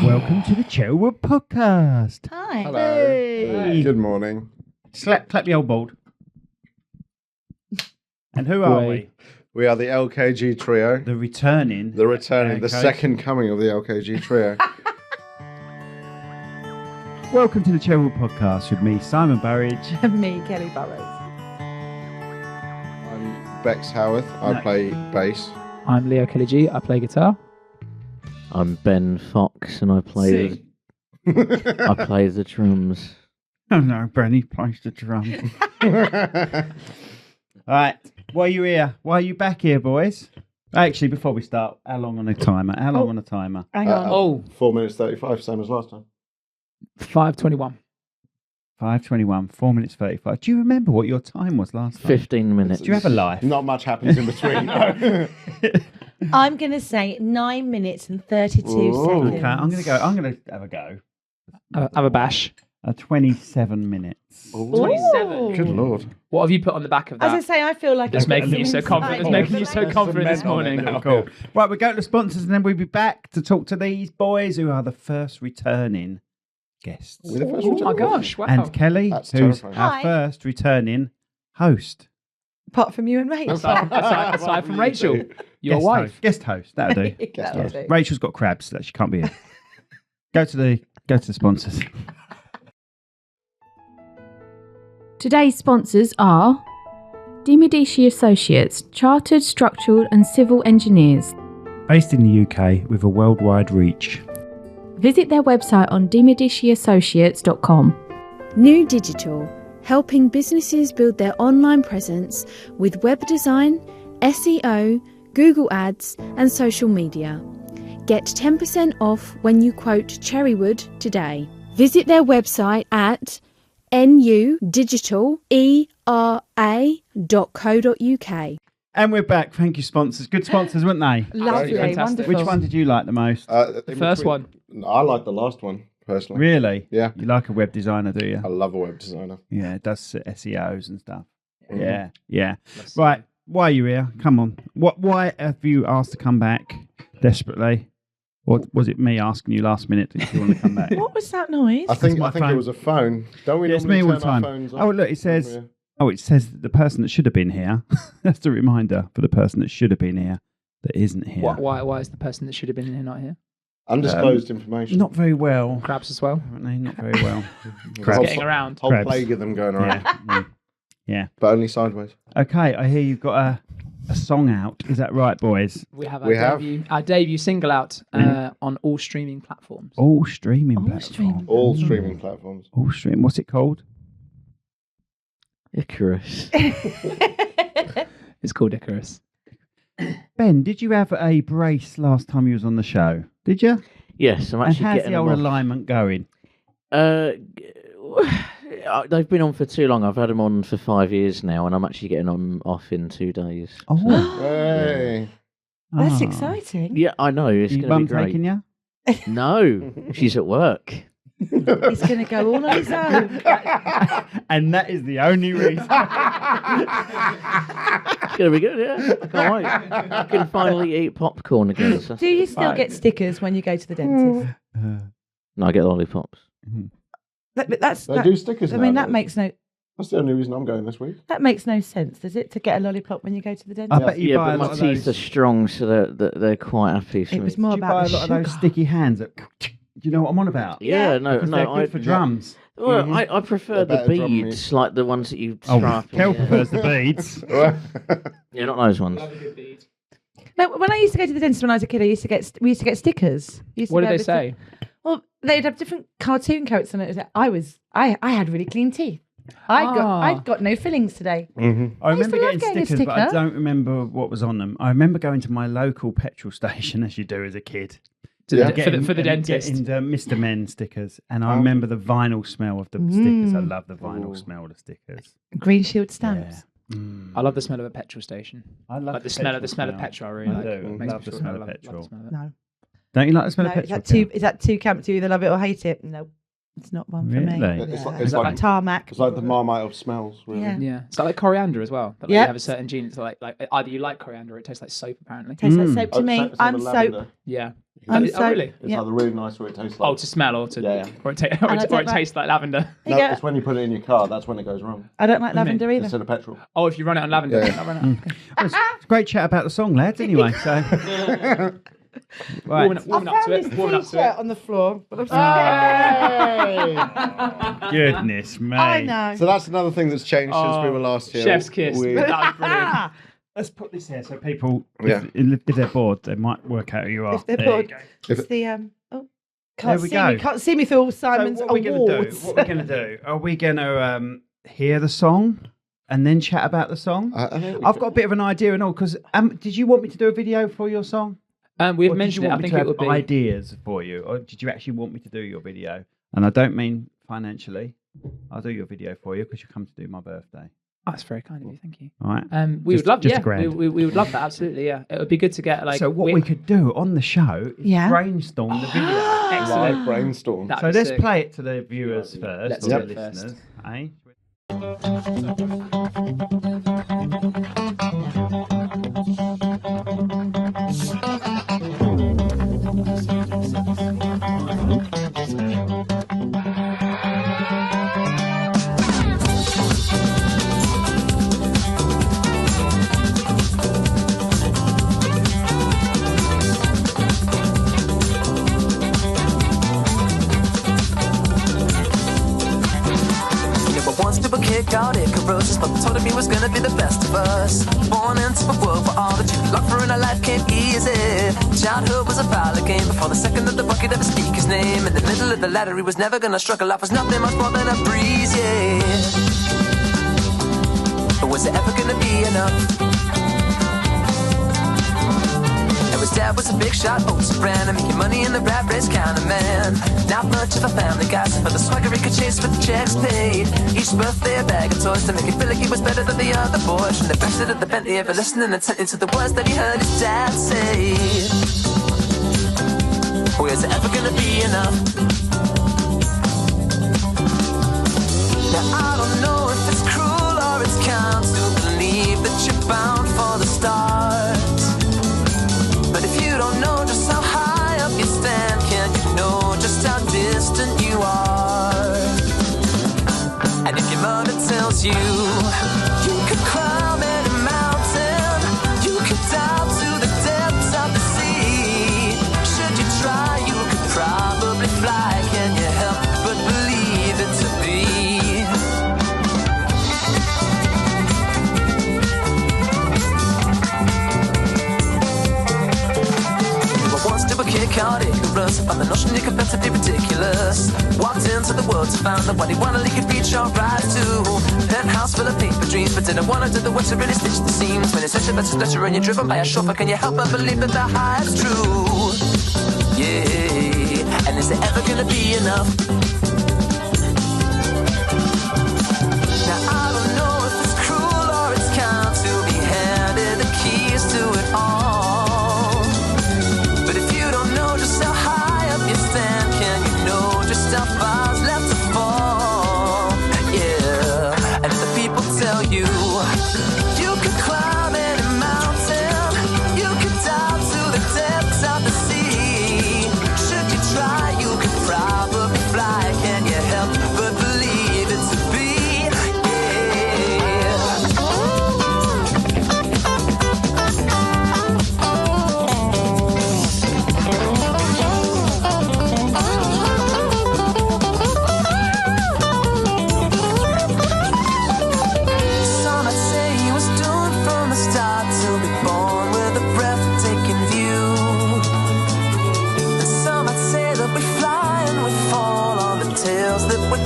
Welcome to the Cherrywood Podcast. Hi. Hello. Hey. Good morning. Clap the old board. And who are we? We are the LKG Trio. The returning. The second coming of the LKG Trio. Welcome to the Cherrywood Podcast with me, Simon Burridge. And me, Kelly Burrows. I'm Bex Howarth. I play bass. I'm Leo Kelly G. I play guitar. I'm Ben Fox, and I play the drums. Oh no, Brenny plays the drum. Alright, why are you here? Why are you back here, boys? Actually, before we start, how long on a timer? Hang on. 4 minutes 35, same as last time. 5:21. 5:21, 4 minutes 35. Do you remember what your time was last time? 15 minutes. Do you have a life? Not much happens in between. No. I'm going to say 9 minutes and 32 seconds. Okay, I'm going to have a go. Have a bash. 27 minutes. Ooh. 27. Good lord. What have you put on the back of As that? I say, I feel like That's I'm making you so inside. confident. It's making you so That's confident this cement on it morning. now. Cool. Right, we'll go to the sponsors and then we'll be back to talk to these boys who are the first returning guests. We're the first Oh return. my gosh! Wow. And Kelly, That's who's terrifying. our Hi. first returning host. Apart from you and Rachel. aside from Rachel, your Guest wife. host. Guest host, that'll do. That'll host. do. Rachel's got crabs, so she can't be here. Go to the sponsors. Today's sponsors are Dimodici Associates, Chartered Structural and Civil Engineers. Based in the UK with a worldwide reach. Visit their website on dimodiciassociates.com. New Digital, helping businesses build their online presence with web design, SEO, Google Ads and social media. Get 10% off when you quote Cherrywood today. Visit their website at nudigitalera.co.uk. And we're back. Thank you, sponsors. Good sponsors, weren't they? Lovely, Fantastic. wonderful. Which one did you like the most? The first one. I like the last one, personally. Really? Yeah. You like a web designer, do you? I love a web designer. Yeah, it does SEOs and stuff. Mhm. Yeah. Right. Why are you here? Come on. Why have you asked to come back desperately? Or was it me asking you last minute if you want to come back? What was that noise? I think my phone. it was a phone. Don't we Yeah, it's normally me all turn the our time. phones off? Oh, look, it says... Yeah. Oh, it says that the person that should have been here. That's the reminder for the person that should have been here that isn't here. Why is the person that should have been here not here? Undisclosed information. Not very well. Crabs as well. Apparently, not very well. It's Crabs. getting around. Whole Crabs. plague of them going around. Yeah. But only sideways. Okay, I hear you've got a song out. Is that right, boys? We have We have. our debut single out on all streaming platforms. All streaming All platforms. streaming. All streaming platforms. All stream. What's it called? Icarus. It's called Icarus. Ben, did you have a brace last time you was on the show? Did you? Yes, I'm And actually how's getting the old them off. alignment going? They've been on for too long. I've had them on for 5 years now, and I'm actually getting them off in 2 days. Oh, Hey. That's Ah. exciting. Yeah, I know. It's Your going mum to be great. taking you? No, she's at work. He's going to go all on his own. And that is the only reason. It's going to be good, yeah. I can't wait. I can finally eat popcorn again. So Do you still get stickers when you go to the dentist? No, I get lollipops. That's They do stickers I mean, now, that though. makes no That's the only reason I'm going this week. sense, does it? To get a lollipop when you go to the I dentist? bet you Yeah, buy a but my lot of teeth those. are strong, so they're quite happy for It me. was more Do you buy a about lot the of those sugar. sticky hands? That, do you know what I'm on about? Yeah, no, Because they're no. good for drums. Well, I prefer They're the better drum beads, like the ones that you Oh, strap. Kel in, yeah. prefers the beads. Yeah, not those ones. No, when I used to go to the dentist when I was a kid, we used to get stickers. Used to What be did they able to- say? Well, they'd have different cartoon characters on it. It was like, I had really clean teeth. I'd got no fillings today. Mm-hmm. I used to remember love getting getting a stickers, but I sticker. don't remember what was on them. I remember going to my local petrol station, as you do as a kid. Yeah. For the dentist. Getting the Mr. Men stickers. And I remember the vinyl smell of the stickers. I love the vinyl smell of the stickers. Green Shield stamps. Mm. I love the smell of a petrol station. I love Like the smell of petrol. I really I like. do. It I makes love me the feel smell good. of Love the petrol. smell of it. No. Don't you like the smell No, of is petrol? that too camp to either love it or hate it? No, it's not one for me. Really? It's Yeah. like, Is it's that like, like tarmac. it's like the Marmite of smells, really. Yeah. Yeah, it's like coriander as well. But like Yeah. you have a certain gene. It's like either you like coriander or it tastes like soap. Apparently. Tastes like Mm. soap to me. Same I'm with soap. lavender. Yeah. I'm Oh, really? It's yeah. either really nice or it tastes like. Oh, to smell or to, Yeah. or it, And I or don't it like- tastes like lavender. No, Yeah. it's when you put it in your car. That's when it goes wrong. I don't like lavender either. Instead of petrol. Oh, if you run it on lavender. Yeah. I'll run it on. Okay. Well, it's a great chat about the song, lads. Anyway, so right. Warming up to it. Warming up to it. on the floor. But Goodness me. I know. So that's another thing that's changed since we were last here. Chef's kiss. We- That was brilliant. Let's put this here so people, Yeah. if they're bored, they might work out who you are. If they're There you bored. go. It's the There can't we see go. me. Can't see me through all Simon's So what are we going to do? awards. What are we going to do? Are we going to hear the song and then chat about the song? I think we I've could- got a bit of an idea and all because did you want me to do a video for your song? We've Or did mentioned you it. I want me think to it would have be. ideas for you, or did you actually want me to do your video? And I don't mean financially. I'll do your video for you because you come to do my birthday. Oh, that's very kind of you. Thank you. All right. We Just- would love, just yeah, a grand. we would love that. Absolutely, yeah. It would be good to get like. So what we could do on the show is Yeah. brainstorm the video. Excellent. Live brainstorm. That'd So be let's sick. play it to the viewers first, Let's or do the it first. listeners. Eh? But once people kicked out Icarus, but told him he was gonna be the best of us. Born into a world where all that you long for in a life came easy. Childhood was a violent game before the second that the bucket ever speak his name. In the middle of the ladder, he was never gonna struggle. Life was nothing much more than a breeze, yeah. But was it ever gonna be enough? His dad was a big shot, ran and making money in the rat race kind of man. Not much of a family guy, but the swagger he could chase with the checks paid. Each birthday a bag of toys to make him feel like he was better than the other boys. From the backseat of the Bentley, ever listening intently to the words that he heard his dad say. Oh, is it ever gonna be enough? Now I don't know if it's cruel or it's kind to believe that you're bound for the stars. But if you don't know just how high up you stand, can you know just how distant you are? And if your mother tells you you could climb any mountain, you could dive to the depths of the sea. Should you try, you could probably fly. Can you help but believe it to be? Once to a kid called Icarus, found the notion you could better be ridiculous. Walked into the world to find that what he wanted he could reach or rise to. Penthouse full of paper dreams, but didn't want to do the work to really stitch the seams. When it's such a better stretcher and you're driven by a chauffeur, can you help but believe that the high's true? Yeah, and is it ever gonna be enough? Now I don't know if it's cruel or it's kind to be handed the keys to it all. How far's left to fall, yeah. And if the people tell you you could climb any mountain, you could dive to the depths of the sea. Should you try, you could probably fly. Can you help but believe it to be?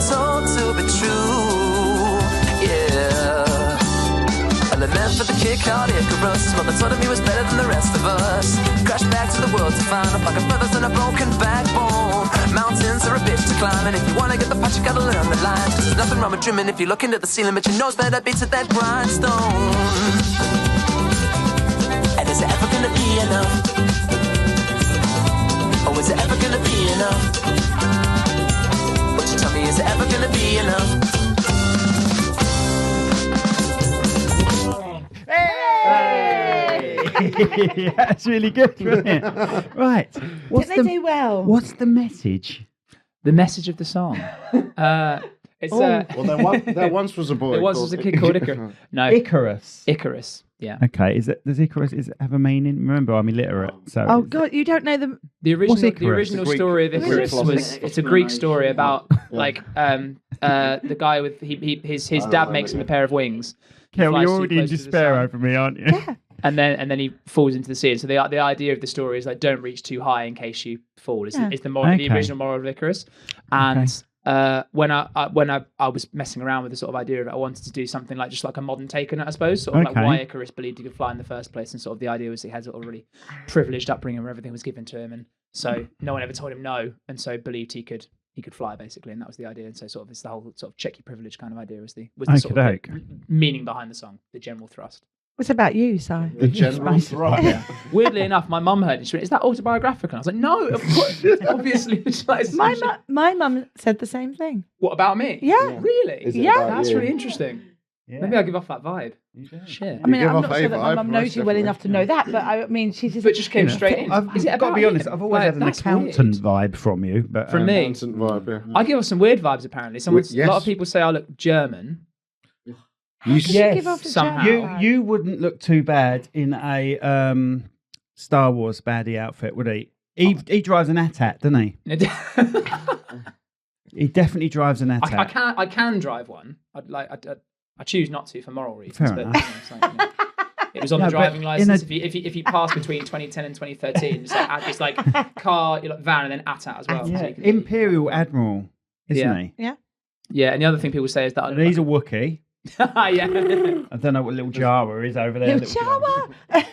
Told to be true, yeah. And the man for the kick called Icarus, his mother told him he was better than the rest of us. Crashed back to the world to find a flock of brothers and a broken backbone. Mountains are a bitch to climb, and if you wanna get the pot, you gotta learn the lines. Cause there's nothing wrong with dreaming if you look into the ceiling, but your nose better beats at that grindstone. And is it ever gonna be enough? Oh, is it ever gonna be enough? Tell me, is it ever gonna be enough? Hey! That's really good, wasn't it? Right. Didn't they do well? What's the message? The message of the song. It's Well, there once was a boy. there was a kid called Icarus. No, Icarus. Icarus. Yeah. Okay. Does Icarus have a meaning? Remember, I'm illiterate. So Oh God, you don't know the. The What's original, Icarus? the original Greek- story of Greek Icarus philosophy. it's a Greek story about the guy with his dad makes him a pair of wings. He Kel, flies you're too already in close to the despair sun. over me, aren't you? Yeah. And then he falls into the sea. So the idea of the story is like don't reach too high in case you fall. Is the moral, the Okay. original moral of Icarus. And when I was messing around with the sort of idea of it, I wanted to do something like just like a modern take on it, I suppose, sort of like Okay. why Icarus believed he could fly in the first place, and sort of the idea was he had sort of really privileged upbringing where everything was given to him, and so no one ever told him no, and so believed he could fly basically, and that was the idea. And so sort of it's the whole sort of check your privilege kind of idea was the sort of Okey-doke. meaning behind the song, the general thrust. What's about you, Si? The general thrust. Weirdly enough, my mum heard it. She went, "Is that autobiographical?" And I was like, "No, of course, obviously." It's like, My mum said the same thing. What about me? Yeah. Really? Is it Yeah. about That's you? really interesting. Yeah. Maybe I'll give off that vibe. You do. Shit. I mean, give I'm off not a sure that my vibe, mum knows most you well enough to know definitely. that, but I mean, she just. But just came You know, straight in. I've Is it got to be about honest. him? I've always Like, had an that's accountant weird. vibe from you, but From me. Accountant vibe, yeah. I give off some weird vibes. Apparently, a lot Yes. of people say I look German. You give off the somehow. German vibe? You wouldn't look too bad in a Star Wars baddie outfit, would he? He drives an AT-AT, doesn't he? He definitely drives an AT-AT. I can drive one. I choose not to for moral reasons. Fair but, enough. you know, it's like, you know, it was on No, the but driving in license. a- If you pass between 2010 and 2013, it's like car, van, and then AT-AT as well. Yeah, So you can- Imperial Admiral, isn't Yeah. he? Yeah, and the other thing people say is that And he's a Wookiee. yeah. I don't know what little Jawa is over there. Little Jawa.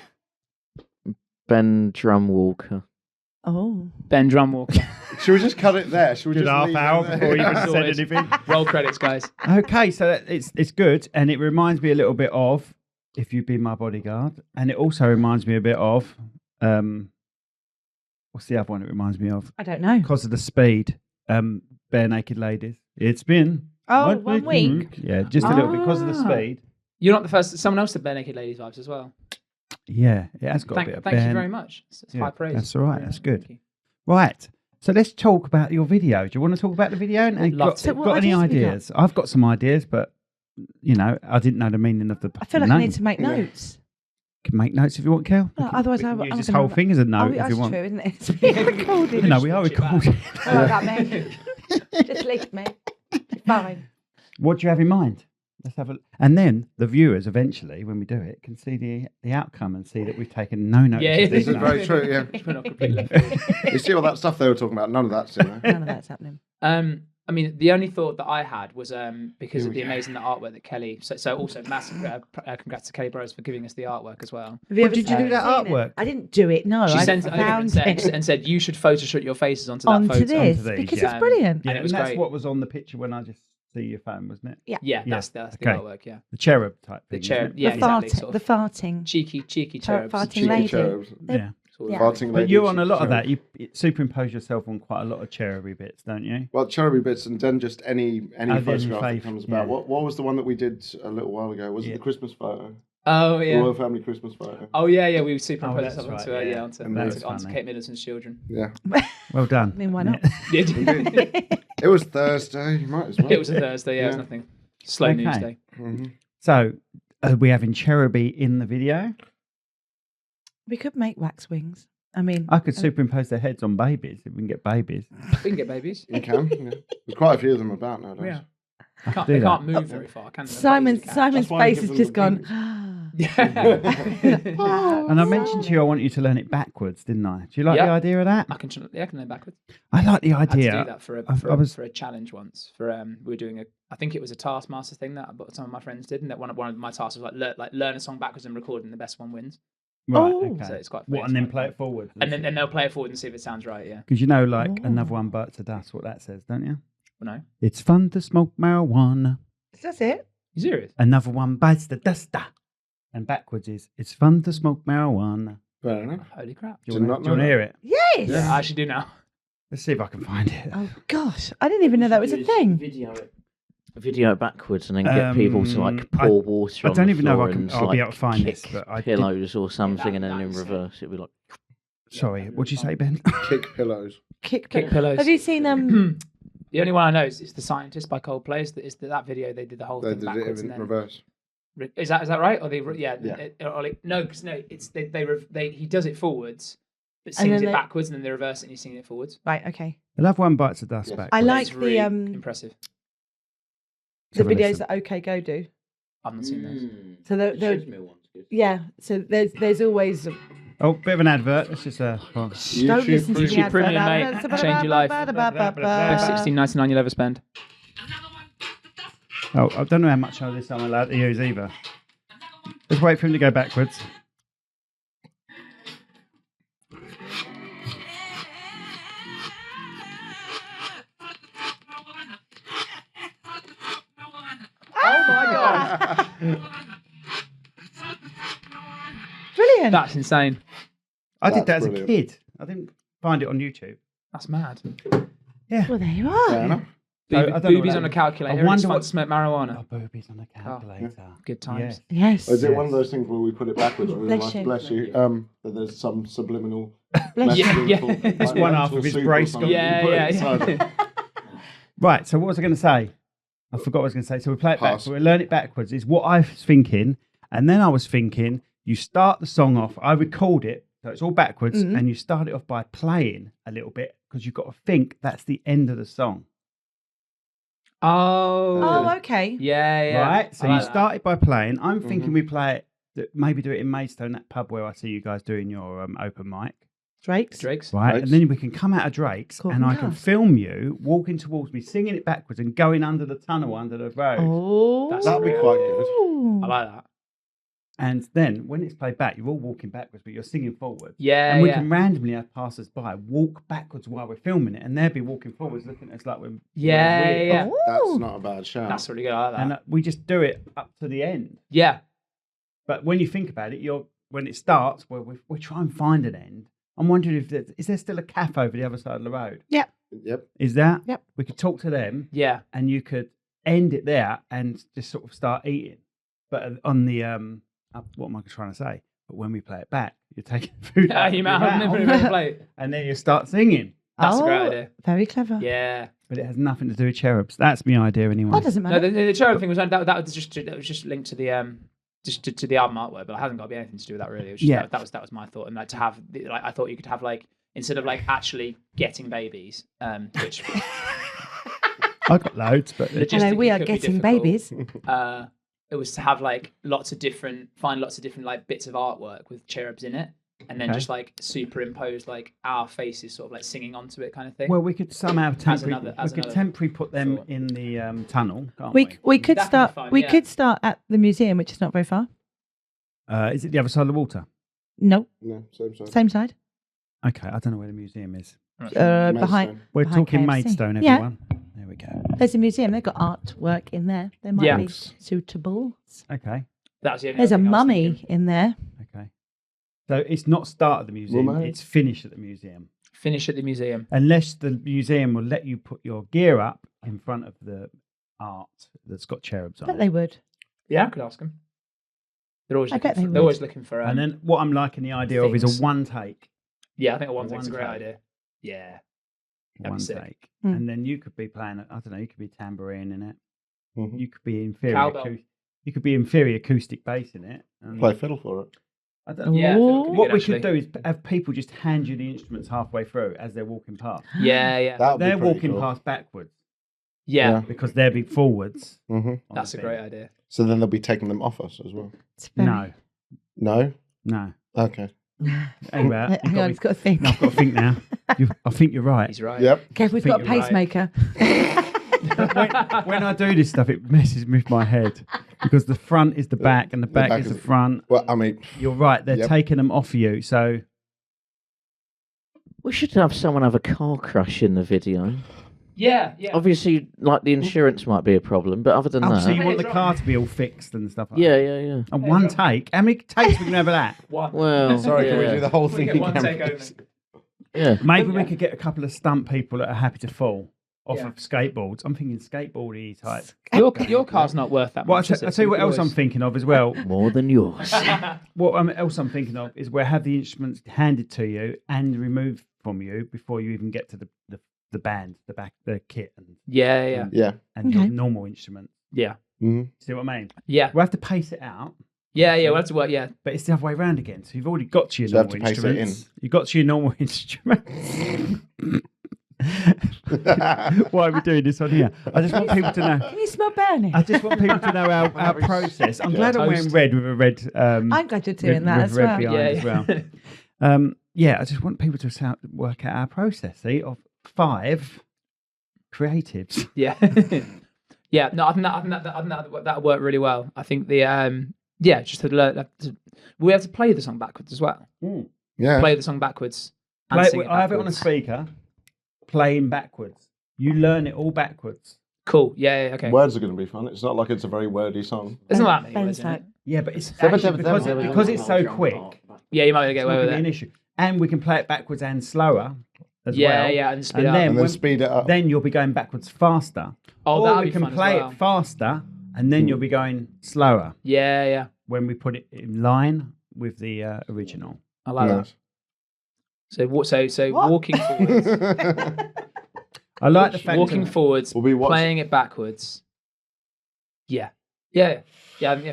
Ben Drumwalker. Oh. Ben Drumwalker. Should we just cut it there? Should we Good just half leave it hour there? before you even said Sorted. anything. Roll credits, guys. Okay, so it's good, and it reminds me a little bit of If You'd Be My Bodyguard, and it also reminds me a bit of what's the other one it reminds me of? I don't know. Because of the speed, Bare Naked Ladies. It's been One week. Yeah, just a little bit because of the Ah. speed. You're not the first. Someone else said Bare Naked Ladies vibes as well. Yeah, it has got a bit of Thank you bare- very much. It's Yeah, high praise. that's all right, that's good. Thank you. Right. So let's talk about your video. Do you want to talk about the video? And I'd love got, to. So what got any ideas have you got? ideas? I've got some ideas, but I didn't know the meaning of the. I feel like name. I need to make notes. Can make notes if you want, Kel. No, otherwise we I can will- use I'm this gonna whole have- thing as a Oh, note if that's you want. true, isn't it? It's being recorded. No, we are Switch it back. recording. All right, that, mate. Just leave me. Fine. What do you have in mind? Let's have a. And then the viewers eventually, when we do it, can see the outcome and see that we've taken no notice. Yeah, of This this is very true, yeah. We're not completely left field. You see all that stuff they were talking about? None of that's in there. None of that's happening. I mean, the only thought that I had was because of the amazing artwork that Kelly. So also massive congrats to Kelly Burrows for giving us the artwork as well. Have you ever did you do that seen it? artwork? I didn't do it. No, She I sent it over found and said you should Photoshop your faces onto that onto photo. this Onto these, because yeah. it's brilliant. Yeah, And it was and that's great. what was on the picture when I just see your phone, wasn't it? Yeah, that's the Okay. artwork. Yeah, The cherub type the thing. chair. isn't it? Yeah, the exactly. farting. Sort The of farting. cheeky cherubs. Farting Cheeky lady. cherubs. Yeah. Sort of- Yeah. Farting But lady, you're on a cheeky lot of cherub. that. You superimpose yourself on quite a lot of cheruby bits, don't you? Well, cherubby bits, and then just any any photograph faith, that comes about. yeah. What was the one that we did a little while ago? Was Yeah. it the Christmas photo? Oh The yeah. Royal family Christmas photo. Oh yeah. We superimposed that's something right, onto yeah. onto That's onto funny. Kate Middleton's children. Yeah. Well done. I mean, why not? Yeah. It was Thursday. You might as well. It was a Thursday. Yeah, it was Yeah. nothing. Slow news Okay. day. Mhm. So, are we having cheruby in the video? We could make wax wings. I mean, I could superimpose their heads on babies if we can get babies. We can get babies. You can. Yeah. There's quite a few of them about nowadays. Yeah. I could They do that. can't move very far, can they? Simon's That's why I face give has them just the gone. penis. Yeah. And I mentioned to you I want you to learn it backwards, didn't I? Do you like Yeah. the idea of that? I can learn backwards. I like the I had to idea. do that for I was- a challenge once. We were doing I think it was a Taskmaster thing that some of my friends did, and that one of my tasks was like learn a song backwards and record, and the best one wins. Right, Oh. okay. So it's quite. What, and then play it forward? And then they'll play it forward and see if it sounds right. Yeah. Because you know, like, Oh. another one bites the dust, what that says, don't you? Well, no. It's fun to smoke marijuana. That's it. You serious? Another one bites the duster. And backwards is, it's fun to smoke marijuana. Fair enough. Holy crap! Do Did you not want know to that. hear it? Yes. I actually do now. Let's see if I can find it. Oh gosh, I didn't even know that was a thing. Video it. video backwards and then get people to like pour water on I don't the even know floor if and I'll like be able to find this, kick but I did. pillows or something, and then in reverse it'd be like. Sorry, what'd you say, Ben? Kick pillows. Kick pillows. Have you seen The only one I know is The Scientist by Coldplay. Is that video they did the whole They thing did backwards it in and then reverse. Is that right? Or they Yeah. no, because no, it's he does it forwards, but And sings then it they- backwards, and then they reverse it and he's singing it forwards. right? Okay. I'll have one bites of dust Yes. back. I But like it's really the impressive. the Have a videos listen. that OK Go do. I've not seen those. So there yeah. So there's always Oh, bit of an advert. Let's just don't listen to the YouTube advert. Premium, mate. Change your life. Best $16.99 you'll ever spend. Oh, I don't know how much of this I'm allowed to use either. Let's wait for him to go backwards. Oh my god, Brilliant. that's insane. I did that That's as brilliant. a kid. I didn't find it on YouTube. That's mad. Well, there you Fair are. enough. So, I don't know Boobies what on a that- calculator. I and wonder it's fun what- to smoke marijuana. Oh, boobies on a calculator. Good times. Yes. Is it one Yes. of those things where we put it backwards? And Bless you. bless you. That there's some subliminal. Bless you. messaging Yeah. for, It's like, one half lentil of his soup or brace something. gone. Yeah, You put it yeah, inside yeah. it. Right, so what was I going to say? I forgot what I was going to say. So we play it Pass. back. We learn it backwards. Is what I was thinking, and then I was thinking, you start the song off. I record it, so it's all backwards, and you start it off by playing a little bit because you've got to think that's the end of the song, Oh, okay. Yeah. right? So I you like that. start it by playing. I'm thinking we play it. Maybe do it in Maidstone, that pub where I see you guys doing your open mic. Drake's. Drake's. Right, Drake's. and then we can come out of Drake's, Cool. and I can Yeah. film you walking towards me, singing it backwards, and going under the tunnel under the road. Oh. That'd be quite good. I like that. And then when it's played back, you're all walking backwards, but you're singing forward. Yeah. And we yeah. can randomly have passers by walk backwards while we're filming it, and they'll be walking forwards, looking at us like we're Yeah, weird. yeah. That's not a bad shout. That's really good. I like that. And we just do it up to the end. Yeah. But when you think about it, when it starts, we try and find an end. I'm wondering if is there still a cafe over the other side of the road? Yep. Is that? Yep. We could talk to them, Yeah. and you could end it there and just sort of start eating. But on the what am I trying to say? But when we play it back, you're taking food Yeah, out of you your might have mouth, never play. and then you start singing. That's a great idea. Very clever. Yeah. But it has nothing to do with cherubs. That's my idea anyway. That doesn't No, matter. the cherub thing was that was just linked to the just to the album artwork, but it hasn't got to be anything to do with that really. It was just, Yeah. that was my thought, and like to have like I thought you could have like instead of like actually getting babies, which I've got loads, but Hello, we logistically are could be getting difficult. babies. It was to have like lots of different like bits of artwork with cherubs in it, and then Okay. just like superimpose like our faces sort of like singing onto it kind of thing. well, we could somehow temporarily another temporarily put them thought. in the tunnel, can't we? We could That'd be start. fun, We yeah. could start at the museum, which is not very far. Is it the other side of the water? No, No, same side. same side. Okay, I don't know where the museum is. Behind. Maidstone. We're Behind talking KFC. Maidstone, Yeah. everyone. There we go. There's a museum. They've got artwork in there. They might Yeah. be suitable. Okay, That was the only There's a other thing I was mummy thinking. in there. okay. So it's not start at the museum; Woman. it's finish at the museum. Finish at the museum. Unless the museum will let you put your gear up in front of the art that's got cherubs I on bet it. they would. Yeah, I could ask them. They're always I looking bet they for, would. they're always looking for. And then what I'm liking the idea of is things. a one take. yeah, I think a one take's a one great take. idea. Yeah, That'd be One sick. take. Mm. And then you could be playing, I don't know, you could be tambourine in it. Mhm. You could be inferior. Cowbell. You could be inferior acoustic bass in it. And Play fiddle for it. I don't, Yeah, I feel it could be what good, we actually. could do is have people just hand you the instruments halfway through as they're walking past. Yeah, yeah, That would be They're pretty walking cool. past backwards yeah. because they're big forwards. Mhm. on That's the a thing. great idea. So then they'll be taking them off us as well. It's very- No, No. no. Okay. Anyway, Hang you've got on, me- it's got to think. no, I've got to think now. I think you're right. He's right. Yep. Kev, we've think got a you're right. pacemaker. when I do this stuff, it messes with my head because the front is the back and the back is the front. Well, I mean, You're right. They're Yep. taking them off of you. So We should have someone have a car crash in the video. Yeah, yeah. Obviously, like the insurance might be a problem, but other than oh, that, so you want the Right. car to be all fixed and stuff like yeah, that? yeah, yeah. And one take. How many takes we can have of that? One. Well, sorry, can we yeah. do the whole We thing get one again? take please? only. Yeah. Maybe we could get a couple of stunt people that are happy to fall. off of skateboards. I'm thinking skateboardy type. Your car's not worth that Well, much. I'll tell you what else I'm thinking of as well. More than yours. What else I'm thinking of is where have the instruments handed to you and removed from you before you even get to the band, the kit, and Yeah. Yeah. and your normal instrument. Yeah. Mm-hmm. See what I mean? Yeah. We'll have to pace it out, Yeah. We'll have to work. Yeah. but it's the other way around again. So you've already got to your So you have normal to pace it in. instruments. You've got to your normal instruments. Why are we doing this on here? I just want people to know. Can you smell burning? I just want people to know our process. I'm glad I'm wearing red with a red. I'm glad you're doing that with as red well. behind as well. I just want people to work out our process. See, of 5 creatives. Yeah. Yeah. No, I think that worked really well. I think the just to learn. We have to play the song backwards as well. Yeah. Play the song backwards. And sing it I have it on a backwards. speaker, playing backwards. You learn it all backwards. Cool. Yeah. Okay. Words are going to be fun. It's not like it's a very wordy song. There's not that many Ben's words in it. like, Yeah, but it's Seven, actually seven, because it's so quick. Yeah, you might It's get not away going with to be an it. issue, and we can play it backwards and slower as Yeah, well. yeah, and speed and up. then, And then when- speed it up. then you'll be going backwards faster. Oh, or that'll we be can fun as play well. it faster, and then you'll be going slower Yeah. when we put it in line with the original. I like that. Nice. So walking forwards, I like the fact walking that, forwards, Will be what? playing it backwards. Yeah. Do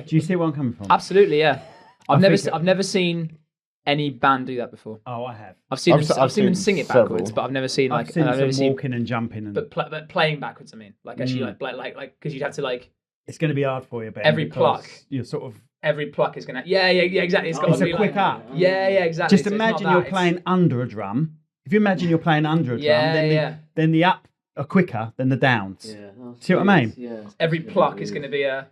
you see where I'm coming from? Absolutely, yeah. I think I've never seen any band do that before. Oh, I have. I've seen I've them seen sing it several. backwards, but I've never seen I've seen I've never some seen walking and jumping, and but playing backwards. I mean, like actually Mm. like because you'd have to like it's going to be hard for you. Ben, Every because pluck. You're sort of. every pluck is gonna yeah exactly. It's got It's to a be quick like, up. Yeah, exactly. Just So it's not imagine that, you're it's- playing under a drum. If you imagine you're playing under a drum, Yeah, then the up are quicker than the downs. See what I mean? Yeah. Every pluck is going to be a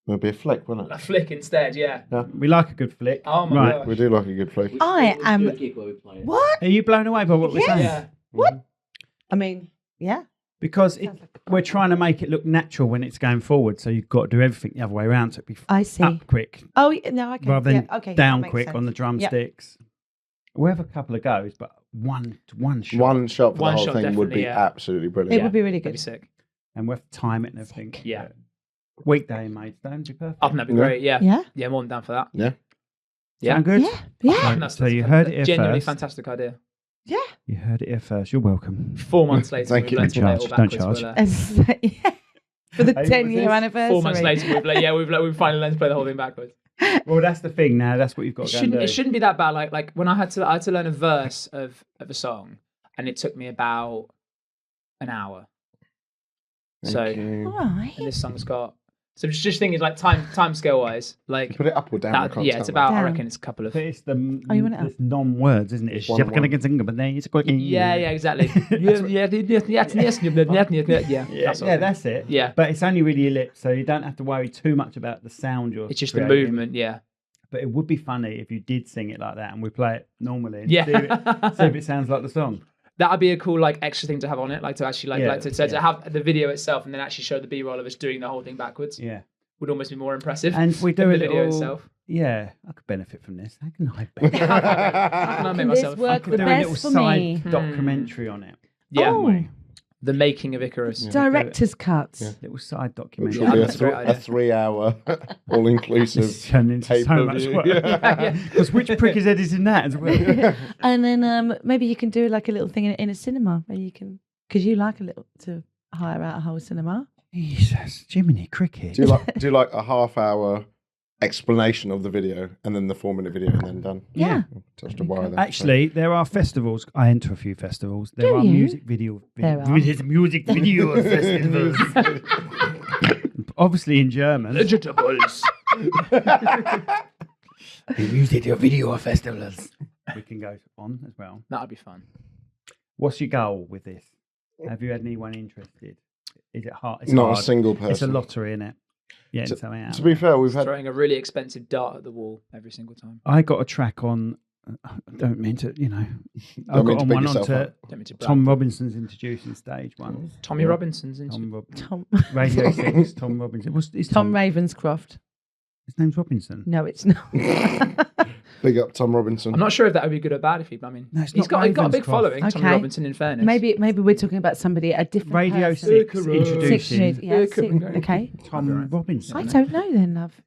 It'll be a flick, won't it? flick instead. Yeah. We like a good flick. Oh my right. God. We do like a good flick. I am. What? Are you blown away by what we're saying? Yeah. What? I mean, yeah. Because Sounds like a we're problem. trying to make it look natural when it's going forward, so you've got to do everything the other way around, so it'd be I see. up quick Oh, no, I can. rather than yeah, okay, down that makes quick sense. on the drumsticks. We'll have a couple of goes, but one shot. One shot for One the whole shot, thing would definitely, be yeah. absolutely It brilliant. would be really That'd be good. sick. And we'll have to time it and everything. Yeah. Weekday in Maidstone would be perfect. I think that'd be Yeah. great. Yeah. Yeah. Yeah, more than down for that. Yeah. Yeah. Sound good? Yeah. Yeah. I think that's So you heard it here genuinely first. fantastic idea. Yeah. You heard it here first. You're welcome. 4 months later, Thank we've you. learned to play it all Don't backwards. charge. Yeah. For the Hey, 10-year what's this? anniversary. 4 months later, we've finally learned to play the whole thing backwards. Well, that's the thing now. That's what you've got It to go and shouldn't. do. It shouldn't be that bad. Like when I had to learn a verse of a song, and it took me about an hour. So Thank you. All right. and this song's got. So just thinking like time scale wise, like Put it up or down. I that, can't yeah, it's tell. about. I Down. reckon it's a couple of. But it's the Oh, you want it up? it's non-words, isn't it? It's One word. Yeah, exactly. Yeah. That's it. Yeah. But it's only really ellipse, so you don't have to worry too much about the sound you're It's just the creating. movement. Yeah. But it would be funny if you did sing it like that and we play it normally. And Yeah. see if it sounds like the song. That'd be a cool like extra thing to have on it, like to actually Yeah, to have the video itself and then actually show the B-roll of us doing the whole thing backwards. Yeah. Would almost be more impressive. And we do than a the video little. itself. Yeah, I could benefit from this. How can I benefit? How can I make Can myself? this work could the do a little best for side me? documentary on it. Yeah. Oh. The making of Icarus. Director's cuts. Yeah. Little side It'll documentary. be That's a great idea. a 3-hour all-inclusive It's turned into so much pay-per-view. work. Yeah. Because which prick is editing that as well? And then maybe you can do like a little thing in a cinema where you can, because you like a little to hire out a whole cinema. Jesus, Jiminy Cricket. Do like a half-hour explanation of the video and then the 4-minute video and then done. Yeah. Touched a wire there. Actually, there are festivals. I enter a few festivals. There Do are you? music video. There are. There's music video festivals. Obviously in German. Vegetables. The music video festivals. We can go on as well. That'd be fun. What's your goal with this? Have you had anyone interested? Is it hard? It's Not hard. a single person. It's a lottery, isn't it? Yeah, To- something out. To be fair, we've had Throwing a really expensive dart at the wall every single time. I got a track on. I don't mean to, I Don't mean got to on big one yourself onto up. Don't mean to brag. Tom Robinson's introducing stage one. Tommy Robinson's into Tom Tom Radio 6, Tom Robinson. What's is Ravenscroft. His name's Robinson. No, it's not. Big up Tom Robinson. I'm not sure if that would be good or bad if I mean, No, it's he's not got a big Ravenscroft. following, Tommy Okay. Robinson, in fairness. Maybe we're talking about somebody, a different Radio person. 6 Icarus. introducing Okay. Tom Robinson. I don't know then, love.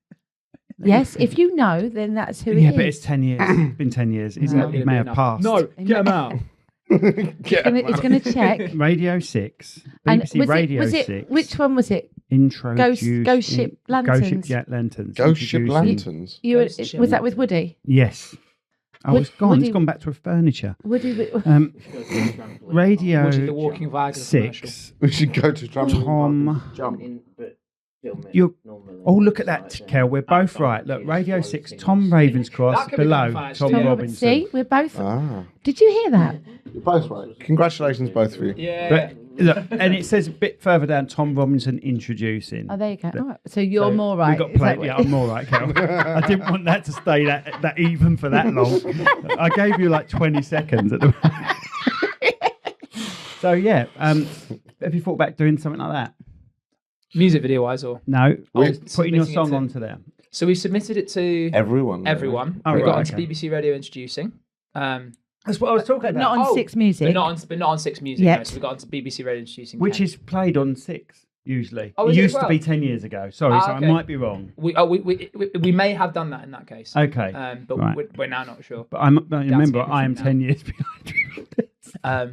Yes, if you know, then that's who Yeah, it but is. it's 10 years. It's been 10 years. He may have passed. No, get him out. It's going to check. Radio 6. And BBC Radio was it 6. which one was it? Introduced. Ghost Ship Lanterns. Ghost Ship, yeah, Lanterns. Ghost Ship Introducing- Lanterns. Ghost Ship Was that with Woody? Yes. Oh, Wood- it's gone. Woody- It's gone back to a furniture. Woody. Radio Watching the Walking Viagra commercial. 6. We should go to Tom. Tom. You're, oh, look at that, Kel. We're both right. Look, Radio 6, Tom That Ravenscroft, could below become Tom fun, actually. Robinson. See, we're both. Ah. Did you hear that? You're both right. Congratulations, both of you. Yeah. But look, and it says a bit further down, Tom Robinson introducing. Oh, there you go. All right. So you're So more right. We got Is that plenty. what- Yeah, I'm more right, Kel. I didn't want that to stay that even for that long. I gave you like 20 seconds at the. So yeah, have you thought about doing something like that? Music video wise, or No, We're putting your submitting it song to- onto there. so we submitted it to Everyone. everyone. Oh, we got right, onto okay. BBC Radio Introducing. That's what I was talking But not on Oh, Six Music. But not on Six Music. Yet. No. So we got onto BBC Radio Introducing, Which 10. is played on 6 usually. Oh, it is it used as to be well? 10 years ago. Sorry, Ah, so okay. I might be wrong. we may have done that in that case. Okay, But right. we're now not sure. But remember, it, I am now. 10 years behind you. Yeah.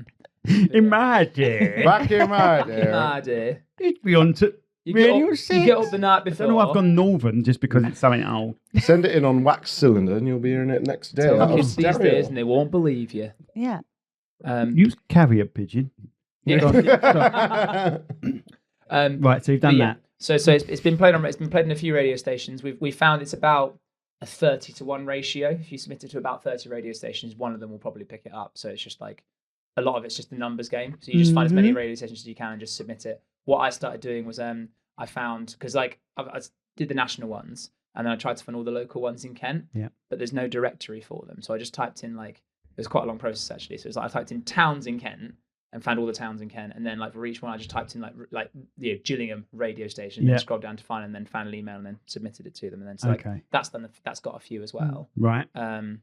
Imagine. Back in my day. Nah, dear. You'd be on to You Radio get 6. up, you get up the night I before. don't know. I've gone northern just because it's something old. Send it in on wax cylinder and you'll be hearing it next day. Tell the Out of kids these stereo. days and they won't believe you. Yeah. Use carrier pigeon. Yeah. Right, so you've done But yeah, that. So it's been played on. It's been played in a few radio stations. We found it's about a 30-to-1 ratio. If you submit it to about 30 radio stations, one of them will probably pick it up. So it's just like a lot of it's just the numbers game. So you just find as many radio stations as you can and just submit it. What I started doing was I found because like I did the national ones and then I tried to find all the local ones in Kent. Yeah. But there's no directory for them. So I just typed in like it was quite a long process actually. So it's like I typed in towns in Kent. And found all the towns in Kent, and then like for each one, I just typed in like Gillingham radio station, Yeah. then scrolled down to find, and then found an email, and then submitted it to them, and then so like Okay. that's done. That's got a few as well. Right. And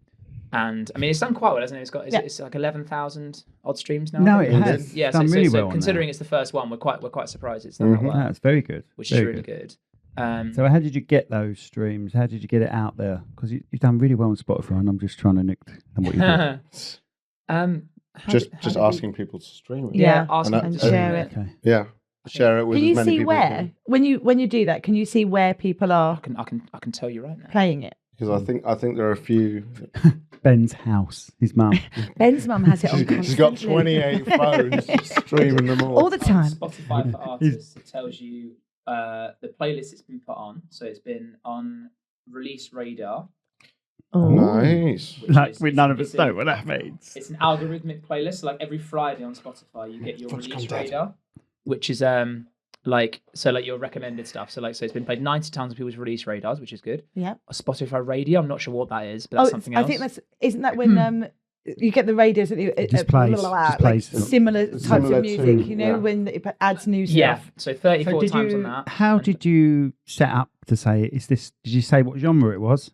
I mean, it's done quite well, hasn't it? It's like 11,000 odd streams now. I No, think. it has. Yeah, It's done so really well on considering there. it's the first one, we're quite surprised it's done that well, That's very good. which is Very really good. So how did you get those streams? How did you get it out there? Because you've done really well on Spotify, and I'm just trying to nick what you did. Just did we- asking people to stream it. Yeah. ask And them that- to share it. Okay. Yeah. Share it with Can as you many see people as where can. when you do that? Can you see where people are I can tell you right now. playing it? Because I think there are a few. Ben's house, his mum. Ben's mum has it on constantly. She's got 28 phones streaming them all. All the time. Spotify for artists, it tells you the playlist it's been put on. So it's been on Release Radar. Oh. Nice. which Like, is- we none of us it's know what that means. It's an algorithmic playlist. So like every Friday on Spotify, you get your What's Release come dead? Radar, which is like your recommended stuff. So it's been played 90 times on people's Release Radars, which is good. Yeah. A Spotify Radio, I'm not sure what that is, but that's something else. I think isn't that when you get the radios that Just plays, like plays. similar types Similar of music, to- you know, yeah. when it adds new yeah. stuff. So 34 So did times on you? that. How And- did you set up to say? Is this? Did you say what genre it was?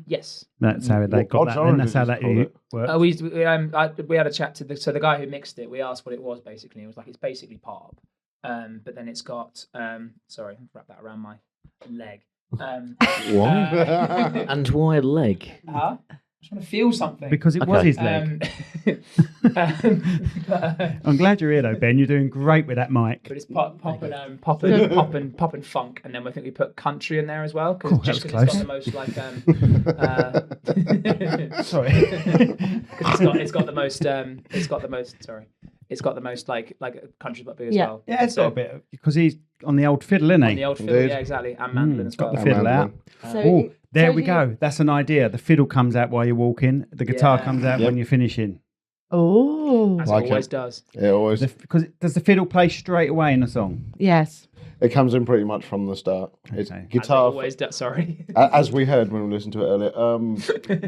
Yes. That's how they What got that. genre And that's did how you that call it? worked. We had a chat to the guy who mixed it. We asked what it was basically. It was like it's basically pop, but then it's got sorry, wrap that around my leg. What? And why a leg? I just want to feel something. Because it was Okay. his leg. But I'm glad you're here though, Ben. You're doing great with that mic. it's pop and funk, and then I think we put country in there as well. Cool, that Just was because it's close. got the most like Sorry. because it's got the most like country pop as Yeah. well. Yeah, it's So- got a bit because he's on the old fiddle, isn't he? on the old fiddle, Indeed. yeah, exactly, and mandolin as It's got well. the fiddle out. So Oh, it there tells we you- go. That's an idea. The fiddle comes out while you're walking. The guitar Yeah. comes out Yep. when you're finishing. Oh, As Like it it. always does. It always Because does the fiddle play straight away in a song? yes. it comes in pretty much from the start. It's Okay. As it guitar, always does. Sorry. as we heard when we listened to it earlier.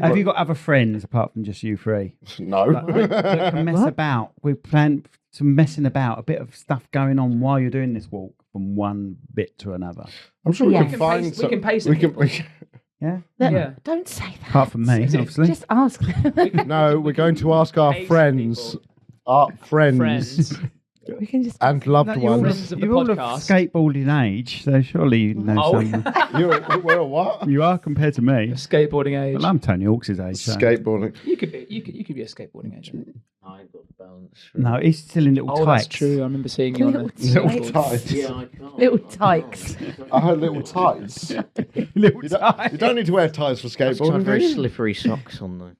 Have you got other friends apart from just you three No. that can mess What? about? We plan some messing about, a bit of stuff going on while you're doing this walk from one bit to another. I'm sure we Yeah. can find. We can pace it. We can. Yeah. Yeah. Don't say that. Apart from me, obviously. Just ask them. No, we're going to ask our Pay some friends, people. our friends, Friends. We can just and loved you're all, ones. Friends of the you're all of podcast. skateboarding age, so surely you know Oh, someone. We're a what? You are compared to me. Skateboarding age. Well, I'm Tony Hawk's age. So. Skateboarding. You could be a skateboarding age. Mate. I got balance. No, he's still in little Oh, tights. that's true. I remember seeing you on Little the Little tights. Yeah, I can't. Little tykes. I heard little tights. little You tights. don't need to wear ties for I was skateboarding. very do you? slippery socks on the.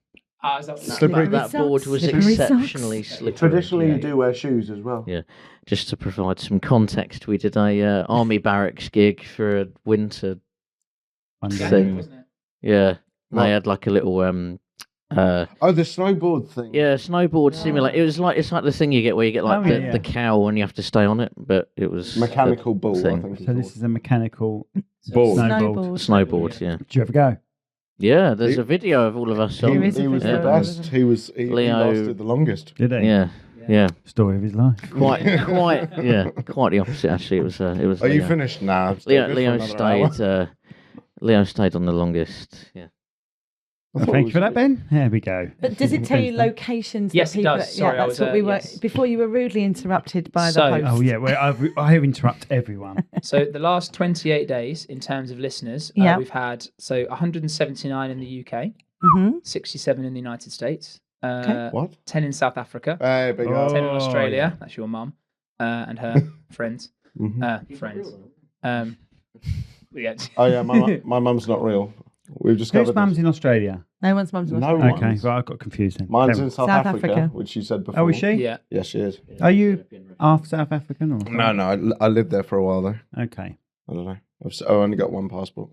Is that Slippery. That board was Slippery exceptionally socks. slippery. Traditionally, yeah. you do wear shoes as well. Yeah. Just to provide some context, we did a army barracks gig for a winter thing. wasn't it? Yeah, What? they had like a little Oh, the snowboard thing. yeah snowboard simulator. It was like it's like the thing you get where you get like Oh, the, yeah. the cow and you have to stay on it, but it was Mechanical a bull, I thing. think. So this is a mechanical Board. snowboard. Snowboard. Yeah, Did you ever go? yeah. There's a video of all of us. He, on- There is a he was video the of best. He Leo- lasted the longest. Did he? Yeah, yeah. Story of his life. Quite the opposite actually. It was. Are you Leo. finished now? Leo stayed. Leo stayed on the longest. Yeah. Well, thank you for that, Ben. There we go. But does it tell you locations? that Yes, it people, does. Sorry, I that's was, what we were. yes. Before you were rudely interrupted by So- the host. Oh yeah, well, I interrupt everyone. So the last 28 days, in terms of listeners, Yeah. we've had 179 in the UK, Mhm. 67 in the United States, What? 10 in South Africa, Hey, big up. 10 in Oh, Australia. yeah. That's your mum and her friends. Mhm. Friends. Yeah. Oh yeah, my mum's not real. We've discovered. Whose mum's in Australia? No one's mum's. No not. Okay, one's. well I got confused then. Mine's Carry in South South Africa, Africa. which you said before. on. Oh, is she? Yeah. Yes, she is. Are you half South African or? No, I lived there for a while though. Okay. I don't know. I've only got one passport.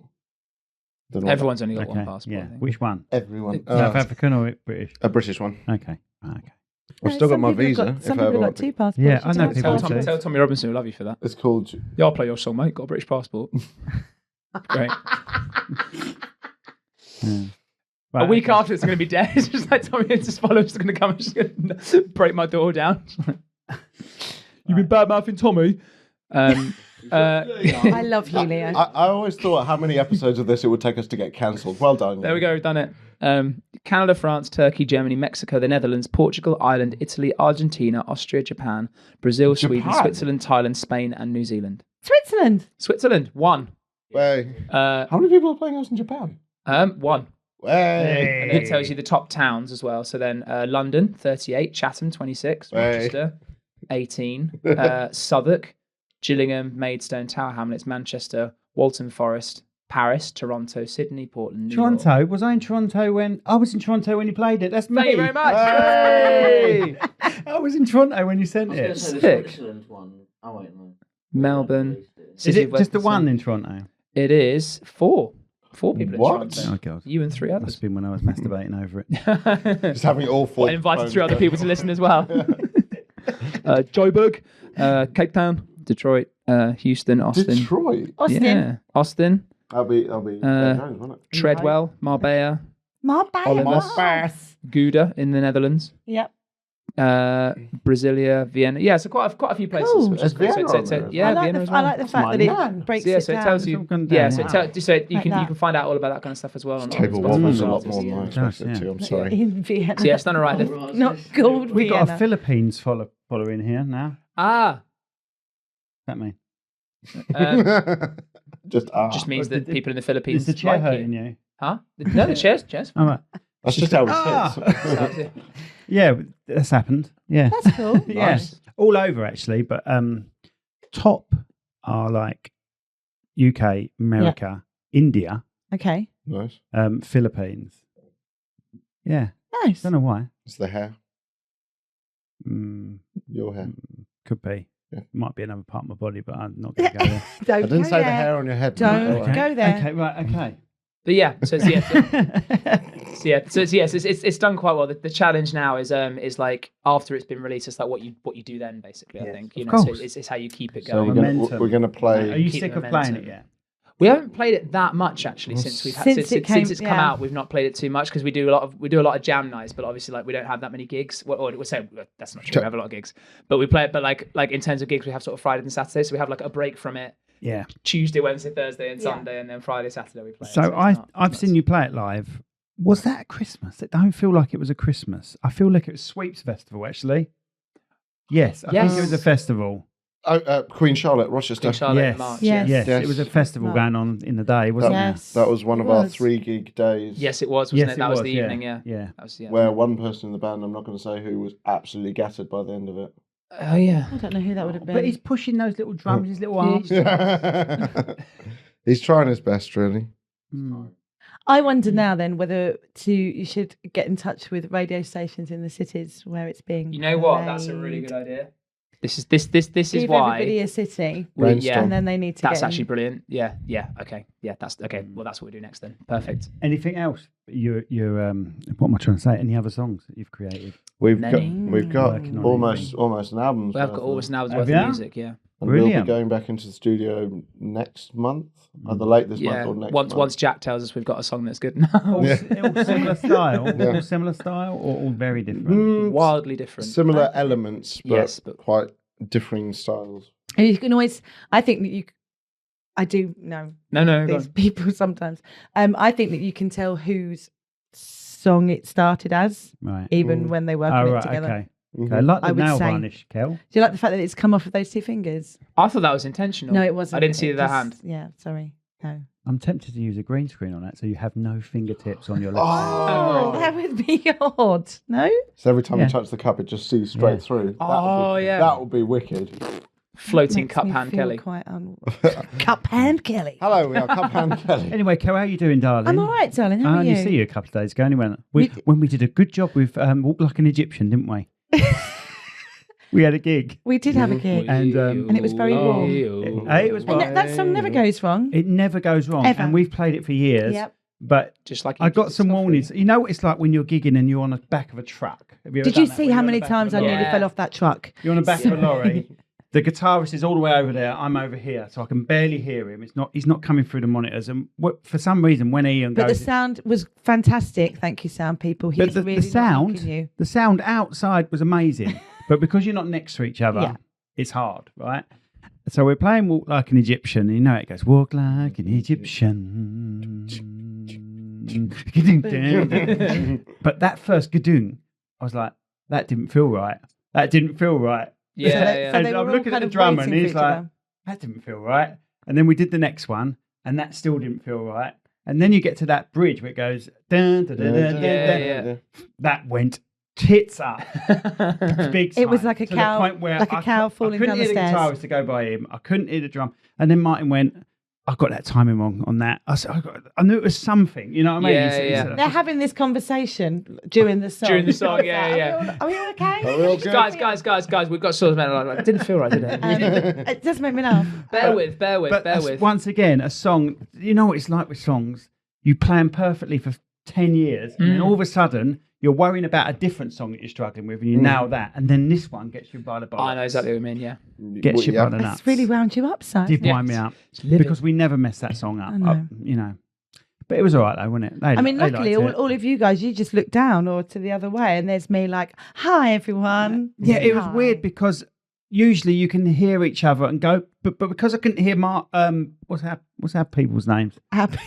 Don't know what Everyone's only got Okay. one passport. Yeah. I think. Which one? everyone. South African or British? A British one. Okay. Okay. I've still got my visa. Some if I people ever have want got two to. passports. Yeah, you I know don't people have do. to. Tell Tommy Robinson we love you for that. It's called. Yeah, I'll play your song, mate. Got a British passport. Great. Yeah. A Right, week okay. after, it's going to be dead. It's just like Tommy and his followers are going to come and just going to break my door down. You've been bad mouthing Tommy. I love you, Leo. I always thought how many episodes of this it would take us to get cancelled. Well done. There we go, we've done it. Canada, France, Turkey, Germany, Mexico, the Netherlands, Portugal, Ireland, Italy, Argentina, Austria, Japan, Brazil, Sweden, Japan? Switzerland, Thailand, Spain, and New Zealand. Switzerland. Switzerland, one. Hey, Uh, how many people are playing us in Japan? one. Hey. And then it tells you the top towns as well. So then London, 38, Chatham, 26, Hey. Manchester, 18, Southwark, Gillingham, Maidstone, Tower Hamlets, Manchester, Waltham Forest, Paris, Toronto, Sydney, Portland, New York. Toronto. Was I in Toronto when I was in Toronto when you played it? That's me. Thank you very much. Hey. I was in Toronto when you sent it. Sick. Melbourne. Is City it of just the Westminster. one in Toronto? It is four. Four people What? in Toronto. Oh god. You and three Must others. have been when I was masturbating over it. Just having all four. I invited phones three other going. people to listen as well. Joburg, Cape Town, Detroit, Houston, Austin. Detroit. Austin. Yeah. Austin, That'll be Jones, won't it? Treadwell, Marbella, Marbella. Oliver. Gouda in the Netherlands, Yep. Brasilia, Vienna. Yeah, so quite a few places. Cool. Which is There's cool. Vienna on there as Yeah, I like Vienna the, as well. I like the fact my that man. it breaks So, yeah, it so it down. tells you. It's all gone Yeah, down. so, you Wow. can find out all about that kind of stuff as well. On Table Spotify waffles as a well. lot more than I It expected does, to. yeah. I'm sorry. In Vienna. So yeah, it's done all right. Not called We've got Vienna. a Philippines following here now. Ah, What's that mean? just means But that people in the Philippines Is the chair like hurting you. you? Huh? No, the chairs. All right. That's just how Ah. it sits. Yeah, that's happened. Yeah. That's cool. Yeah. Nice. All over actually, but top are like UK, America, India, Okay. Nice. Philippines. Yeah. Nice. Don't know why. It's the hair. Mm, Your hair. could be. Yeah. Might be another part of my body, but I'm not going to go there. Don't I didn't go say the there. hair on your head. Don't mate. go there. Okay, right, okay. But yeah, so it's done quite well. The challenge now is like after it's been released, it's like what you do then basically. I think of so course. it's how you keep it So going. Momentum. we're gonna Are play. you Keep sick the of playing momentum. it yet? We haven't played it that much actually since we've had, Since since it came- it's come yeah. out. We've not played it too much because we do a lot of jam nights, but obviously like we don't have that many gigs. Or we're saying that's not true. We have a lot of gigs, but we play it. But like in terms of gigs, we have sort of Fridays and Saturdays, so we have like a break from it Yeah. Tuesday, Wednesday, Thursday, and Yeah. Sunday, and then Friday, Saturday we play. it. So it's I've nuts. seen you play it live. Was that a Christmas? It don't feel like it was a Christmas. I feel like it was Sweeps Festival, actually. Yes, I think it was a festival. Queen Charlotte, Rochester. Queen Charlotte Yes. in March. Yes. Yes, Yes. it was a festival Right. going on in the day, wasn't Yes. That was one It of our was. 3 gig days. Yes, it was, there? wasn't Yes, it? That was the yeah. evening, yeah. Yeah. That was, Where one person in the band, I'm not going to say who, was absolutely gutted by the end of it. Oh, yeah. I don't know who that would have been. But he's pushing those little drums, his little arms. He's trying his best, really. Mm. I wonder now then whether you should get in touch with radio stations in the cities where it's being. You know what? That's a really played. good idea. This is Give why. everybody a city, Brainstorm. and then they need to. That's get actually in. brilliant. Yeah. Okay. Yeah, that's okay. Well, that's what we do next then. Perfect. Anything else? You what am I trying to say? Any other songs that you've created? We've Many. got Working on almost an album. We've got almost an hour's Have worth you? of music. Yeah. And we'll Brilliant. be going back into the studio next month, either late this Yeah. month or next Once month. once Jack tells us we've got a song that's good All, Yeah. all similar style? Yeah. All similar style or all very different? wildly different. Similar elements, but, Yes, but- quite differing styles. And you can always. I think that you. I do know No, go these on. people sometimes. I think that you can tell whose song it started as, Right. even when they work Oh, on it right, together. okay. Mhm. I like I the would nail say- varnish, Kel. Do you like the fact that it's come off of those 2 fingers? I thought that was intentional. No, it wasn't. I didn't see It the just- hand. Yeah, sorry. No. I'm tempted to use a green screen on that so you have no fingertips on your left Oh. That would be odd. No? So every time Yeah. you touch the cup, it just sees straight Yeah. through. Oh, yeah. That would be wicked. Floating Makes cup me hand feel Kelly. Quite cup hand Kelly. Hello, we are Cup Hand Kelly. Anyway, Kel, how are you doing, darling? I'm all right, darling. How I are only you? see you a couple of days ago. Only when we did a good job with Walk Like an Egyptian, didn't we? We had a gig. We did have a gig. And it was very warm. It was And what? that song never goes wrong. It never goes wrong. Ever. And we've played it for years. Yep. But Just like I got some warnings. You know what it's like when you're gigging and you're on the back of a truck? Have ever Did done you that, see when how you're on the many back of a times I lorry? nearly Yeah. fell off that truck? You're on the back of a lorry. The guitarist is all the way over there. I'm over here, so I can barely hear him. He's not coming through the monitors. And for some reason, when Ian But the goes, sound was fantastic. Thank you, sound people. He's but the really sound, not you. the sound outside was amazing. But because you're not next to each other, Yeah. it's hard, right? So we're playing Walk Like an Egyptian. And you know it goes, Walk like an Egyptian. But that first gadung, I was like, that didn't feel right. That didn't feel right. Yeah. And they I'm were all looking at kind the of drummer and waiting for he's each like, other. that didn't feel right. And then we did the next one and that still didn't feel right. And then you get to that bridge where it goes, dun, dun, dun, dun, dun, Yeah, dun. That went tits up. Big It was time, like a to cow- the point where like a cow falling I couldn't down the hear stairs. the guitarist to go by him. I couldn't hear the drum. And then Martin went, I got that timing wrong on that. I knew it was something, you know what I mean? Yeah, It's- yeah. it's- They're having this conversation during the song. During the song, yeah. Are we all okay? Are we all good? Guys, we've got sort of it didn't feel right, did it? It does make me laugh. bear with. But once again, a song, you know what it's like with songs? You play them perfectly for 10 years, and then all of a sudden, you're worrying about a different song that you're struggling with, and you nail that, and then this one gets you by the bollocks. I know exactly what you mean, yeah. Gets you by the nuts. That's really wound you up, Si. Did Yeah. wind me up. livid. Because we never messed that song up. I know. You know. But it was all right, though, wasn't it? I mean, they luckily, liked it. all of you guys, you just look down or to the other way, and there's me like, "Hi, everyone." Yeah, it was Hi. weird because usually you can hear each other and go, but because I couldn't hear what's our people's names? Happy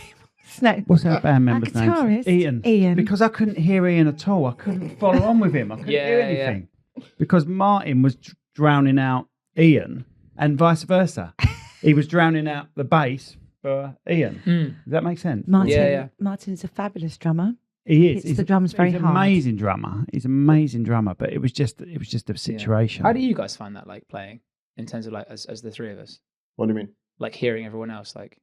Snake. What's our band members' guitarist, names? Ian. Because I couldn't hear Ian at all. I couldn't follow on with him. I couldn't hear Yeah, anything. Because Martin was drowning out Ian and vice versa. He was drowning out the bass for Ian. Does that make sense? Martin. Yeah. Martin's a fabulous drummer. He is. Hits the drums very he's an hard. amazing drummer. He's an amazing drummer, but it was just a situation. How do you guys find that, like, playing in terms of, like, as the three of us? What do you mean? Like, hearing everyone else, like...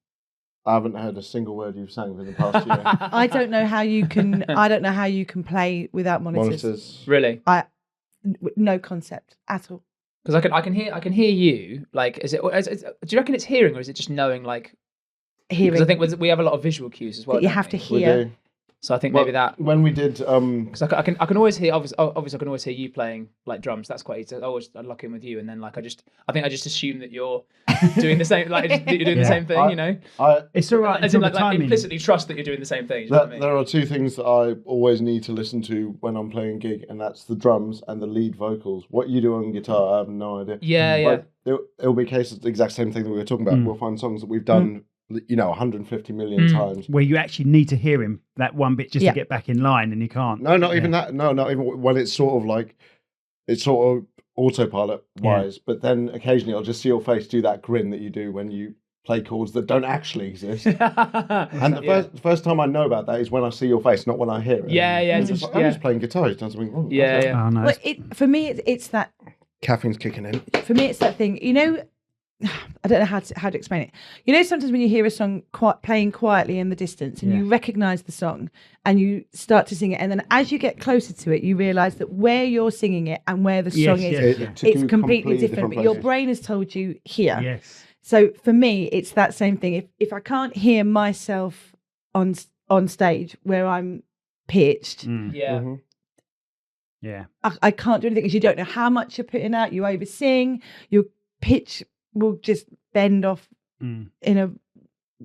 I haven't heard a single word you've sang for the past year. I don't know how you can. I don't know how you can play without monitors. Really? No concept at all. Because I can hear you. Like, do you reckon it's hearing, or is it just knowing? Like, Hearing. because I think we have a lot of visual cues as well. That you don't have to we? We hear. do. So I think maybe that when we did because I can always hear obviously I can always hear you playing like drums. That's quite easy. I lock in with you, and then like I think I just assume that you're doing the same that you're doing the same thing. You know, it's all right. As in like implicitly trust that you're doing the same thing. You know what I mean? There are two things that I always need to listen to when I'm playing a gig, and that's the drums and the lead vocals. What you do on guitar, I have no idea. Yeah. It'll be a case of the exact same thing that we were talking about. We'll find songs that we've done. 150 million times. Where you actually need to hear him that one bit just to get back in line, and you can't. No, not even that. No, not even when it's sort of like, it's sort of autopilot wise. But then occasionally I'll just see your face do that grin that you do when you play chords that don't actually exist. And the first time I know about that is when I see your face, not when I hear it. Yeah. Just like, I'm just playing guitar. He's done something wrong. Yeah. Oh, no. Well, for me, it's that. Caffeine's kicking in. For me, it's that thing. You know, I don't know how to explain it. You know, sometimes when you hear a song playing quietly in the distance and you recognise the song and you start to sing it, and then as you get closer to it, you realise that where you're singing it and where the song is, it's completely different. But your brain has told you here. Yes. So for me, it's that same thing. If I can't hear myself on stage where I'm pitched, I can't do anything because you don't know how much you're putting out. You over sing, your pitch will just bend off in a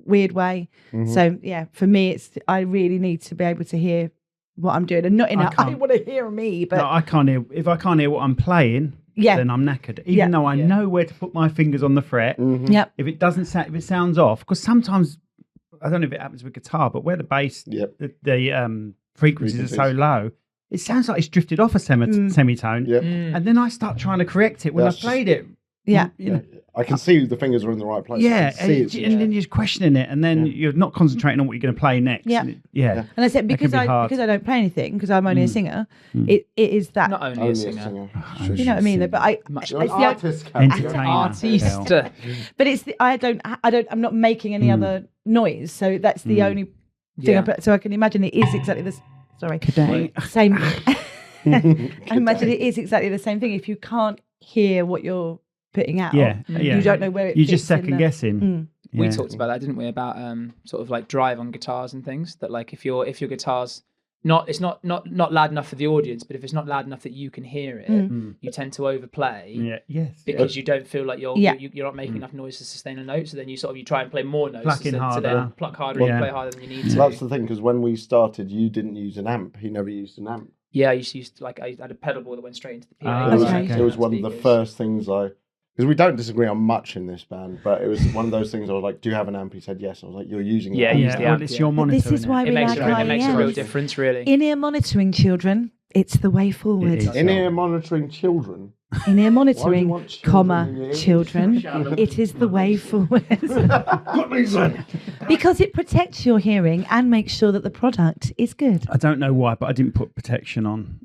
weird way. So for me, I really need to be able to hear what I'm doing, and not in I want to hear me, but no, I can't hear. If I can't hear what I'm playing, then I'm knackered. Even though I know where to put my fingers on the fret. If it doesn't if it sounds off, because sometimes I don't know if it happens with guitar, but where the bass, the frequencies are so low, it sounds like it's drifted off a semitone, and then I start trying to correct it when I've played it. I can see the fingers are in the right place. And then you're just questioning it, and then you're not concentrating on what you're going to play next. And I said because I don't play anything, because I'm only a singer. It is that not only a singer. You know what I mean? But an artist, entertainer. But it's I'm not making any other noise, so that's the only thing. So I can imagine it is exactly the same. I imagine it is exactly the same thing. If you can't hear what you're putting out, you don't know where it. You're just second guessing. We talked about that, didn't we? About sort of like drive on guitars and things. That like if your guitar's it's not loud enough for the audience, but if it's not loud enough that you can hear it, you tend to overplay. Because you don't feel like you're not making enough noise to sustain a note. So then you try and play more notes to then pluck harder and play harder than you need to. That's the thing, because when we started, you didn't use an amp. He never used an amp. Yeah, I used to I had a pedal board that went straight into the PA. It was one of the first things because we don't disagree on much in this band, but it was one of those things I was like, do you have an amp? He said yes. I was like, you're using it. It's your monitor. This is why we like it makes a real difference, really. In-ear monitoring, children. It's the way forward. In-ear monitoring children. In-ear monitoring, children. It is the way forward. Good reason. Because it protects your hearing and makes sure that the product is good. I don't know why, but I didn't put protection on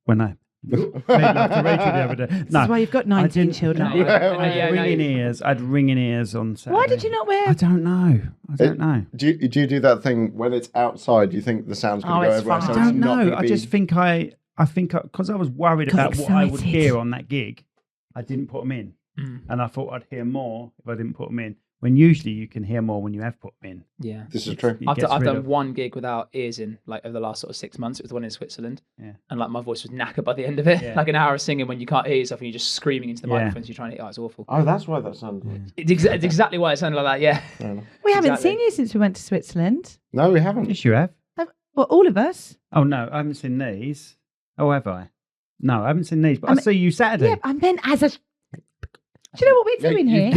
when I made love to Rachel the other day. This is why you've got 19 children. I'd ringing ears on Saturday. Why did you not wear? I don't know. Do you do that thing when it's outside? Do you think the sound's going to go everywhere? I don't know. I just think I think because I was worried about what I would hear on that gig, I didn't put them in, and I thought I'd hear more if I didn't put them in. When usually you can hear more when you have put them in. Yeah, this is true. I've done one gig without ears in, like over the last sort of 6 months. It was the one in Switzerland, and like my voice was knackered by the end of it. Like an hour of singing when you can't hear yourself and you're just screaming into the microphones. You're trying to. It's awful. Oh, that's why that sounded. It's exactly why it sounded like that. Yeah. We haven't seen you since we went to Switzerland. No, we haven't. Yes, you have. Well, all of us. Oh no, I haven't seen these. Oh, have I? No, I haven't seen these, but I see you Saturday. Yeah, I meant as a. Do you know what we're doing here?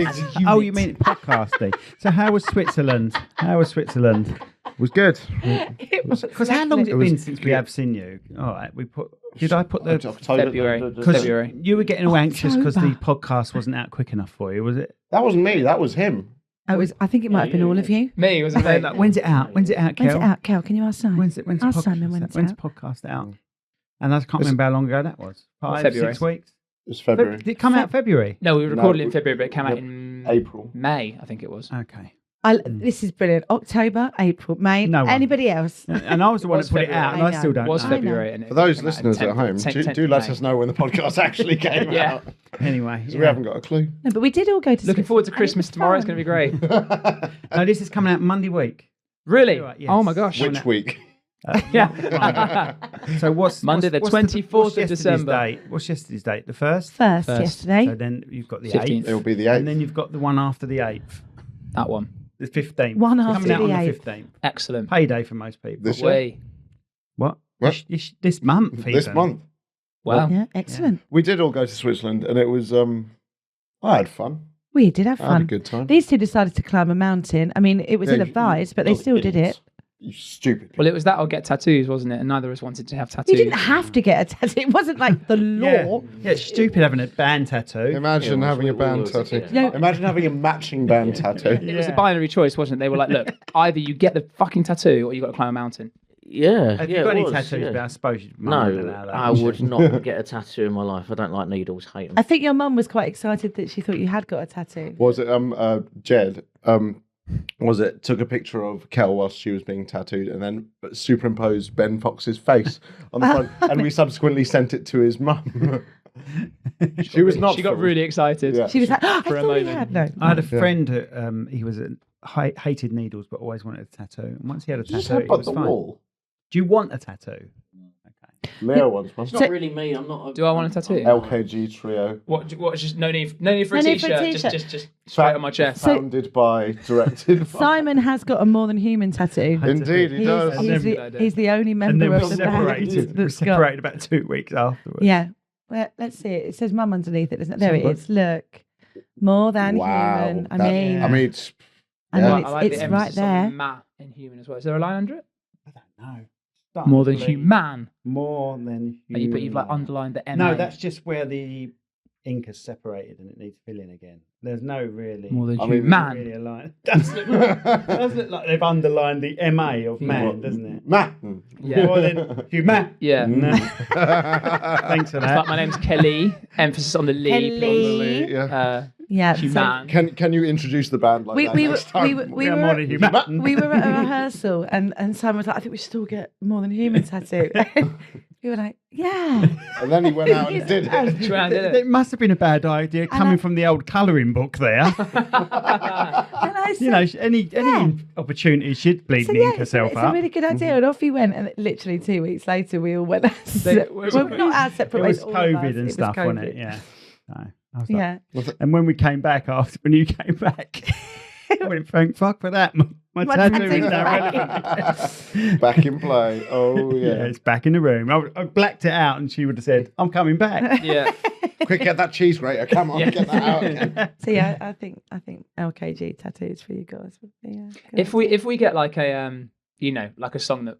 Oh, you mean podcasting? So how was Switzerland? It was good. Because how long has it been since we have seen you? All right, Did I put the February? Because you were getting all anxious because the podcast wasn't out quick enough for you, was it? That wasn't me. That was him. I think it might have been all of you. Me, wasn't it? Like, when's it out? Kel? When's it out, Kel? Can you ask Simon? When's the podcast out? And I can't remember how long ago that was. 6 weeks? It was February. Did it come out February? No, we recorded it in February, but it came out in April. May, I think it was. Okay. This is brilliant. October, April, May. No one. Anybody else? And I was the one that put it out, and I still don't It was know. February. And For those listeners at home, do let us know when the podcast actually came out. Anyway. So we haven't got a clue. No, but we did all go to Looking forward to Christmas tomorrow. It's going to be great. No, this is coming out Monday week. Really? Right, yes. Oh my gosh. Which week? So what's Monday the 24th of December. Date? What's yesterday's date? The first? First yesterday. So then you've got the 15th. 8th. It'll be the 8th. And then you've got the one after the 8th. That one. The 15th. One after Coming out the on 8th. the 15th. Excellent. Payday for most people. This year? Way. What? What? This month. This even. month. Wow. Yeah, excellent. We did all go to Switzerland, and it was. I had fun. We did have I had a fun. good time. These two decided to climb a mountain. I mean, it was Yeah, ill-advised, but they you're still did it. idiots. You stupid. Well, it was that or get tattoos, wasn't it? And neither of us wanted to have tattoos. You didn't have to get a tattoo. It wasn't like the law. Yeah, it's stupid having a band tattoo. Imagine Yeah, having a we band were tattoo. together. No. Imagine having a matching band tattoo. It was a binary choice, wasn't it? They were like, look, either you get the fucking tattoo or you got to climb a mountain. Yeah. Have yeah, you got it any was, tattoos? yeah. But I suppose your mum wouldn't No, allow that, I would she? would not get a tattoo in my life. I don't like needles, hate them. I think your mum was quite excited that she thought you had got a tattoo. Was it Jed? Was it took a picture of Kel whilst she was being tattooed and then superimposed Ben Fox's face on the front, and we subsequently sent it to his mum. She was not. She got fooled. really excited. Yeah. She was like, I For a thought you moment. had. No. I had a friend. He was hated needles, but always wanted a tattoo. And once he had a Did you just tattoo, it headbutt was the fine. wall? Do you want a tattoo? Leo wants one. It's not really me. I'm not. Do I want a tattoo? LKG Trio. What? Just no need for a No need for a t-shirt. t-shirt. Just straight on my chest. So- Founded by, directed by. Simon has got a more than human tattoo. Indeed, he does. He's the only And member then we of the band separated. We that's got. separated about 2 weeks afterwards. Yeah. Well, let's see it. It says mum underneath it, doesn't it? There it is. Look. More than Wow. human. I That- mean, I mean, it's, I yeah. mean, I like it's the right emphasis there. on ma in human as well. Is there a line under it? No. More than human. More than human. But you've like underlined the M. No, that's just where the ink is separated and it needs filling again. There's no really. more than I mean, human. Really a line. Does look like they've underlined the MA of man, doesn't it? Matt. Yeah. More than human. Yeah. No. Thanks for It's that. like my name's Kelly. Emphasis on the Lee. Kelly. Yeah. Yeah. so Human. Can you introduce the band like we, that we, were, next time? we, were, we, Yeah, were, more than human. we were at a rehearsal and Simon was like, I think we should all get more than human tattoo. We were like, yeah. And then he went out and did it. She went out and did It it. must have been a bad idea coming from the old colouring book there. And I said, You know, any opportunity she'd bleed so and yeah, ink herself it's up. a really good idea. And off he went. And literally 2 weeks later, we all went. Well, not our separate It ways. was all of us. COVID and It stuff, was wasn't it? COVID. Yeah. No, I was like, Yeah. and when we came back when you came back, I went, thank fuck for that. My tattoo is tattoo's now back. relevant. Back in play. Oh, Yeah, yeah. it's back in the room. I blacked it out and she would have said, I'm coming back. Yeah. Quick, get that cheese grater. Come on, Yeah. get that out again. So yeah, I think LKG tattoos for you guys would be. Good If idea. we get like a like a song that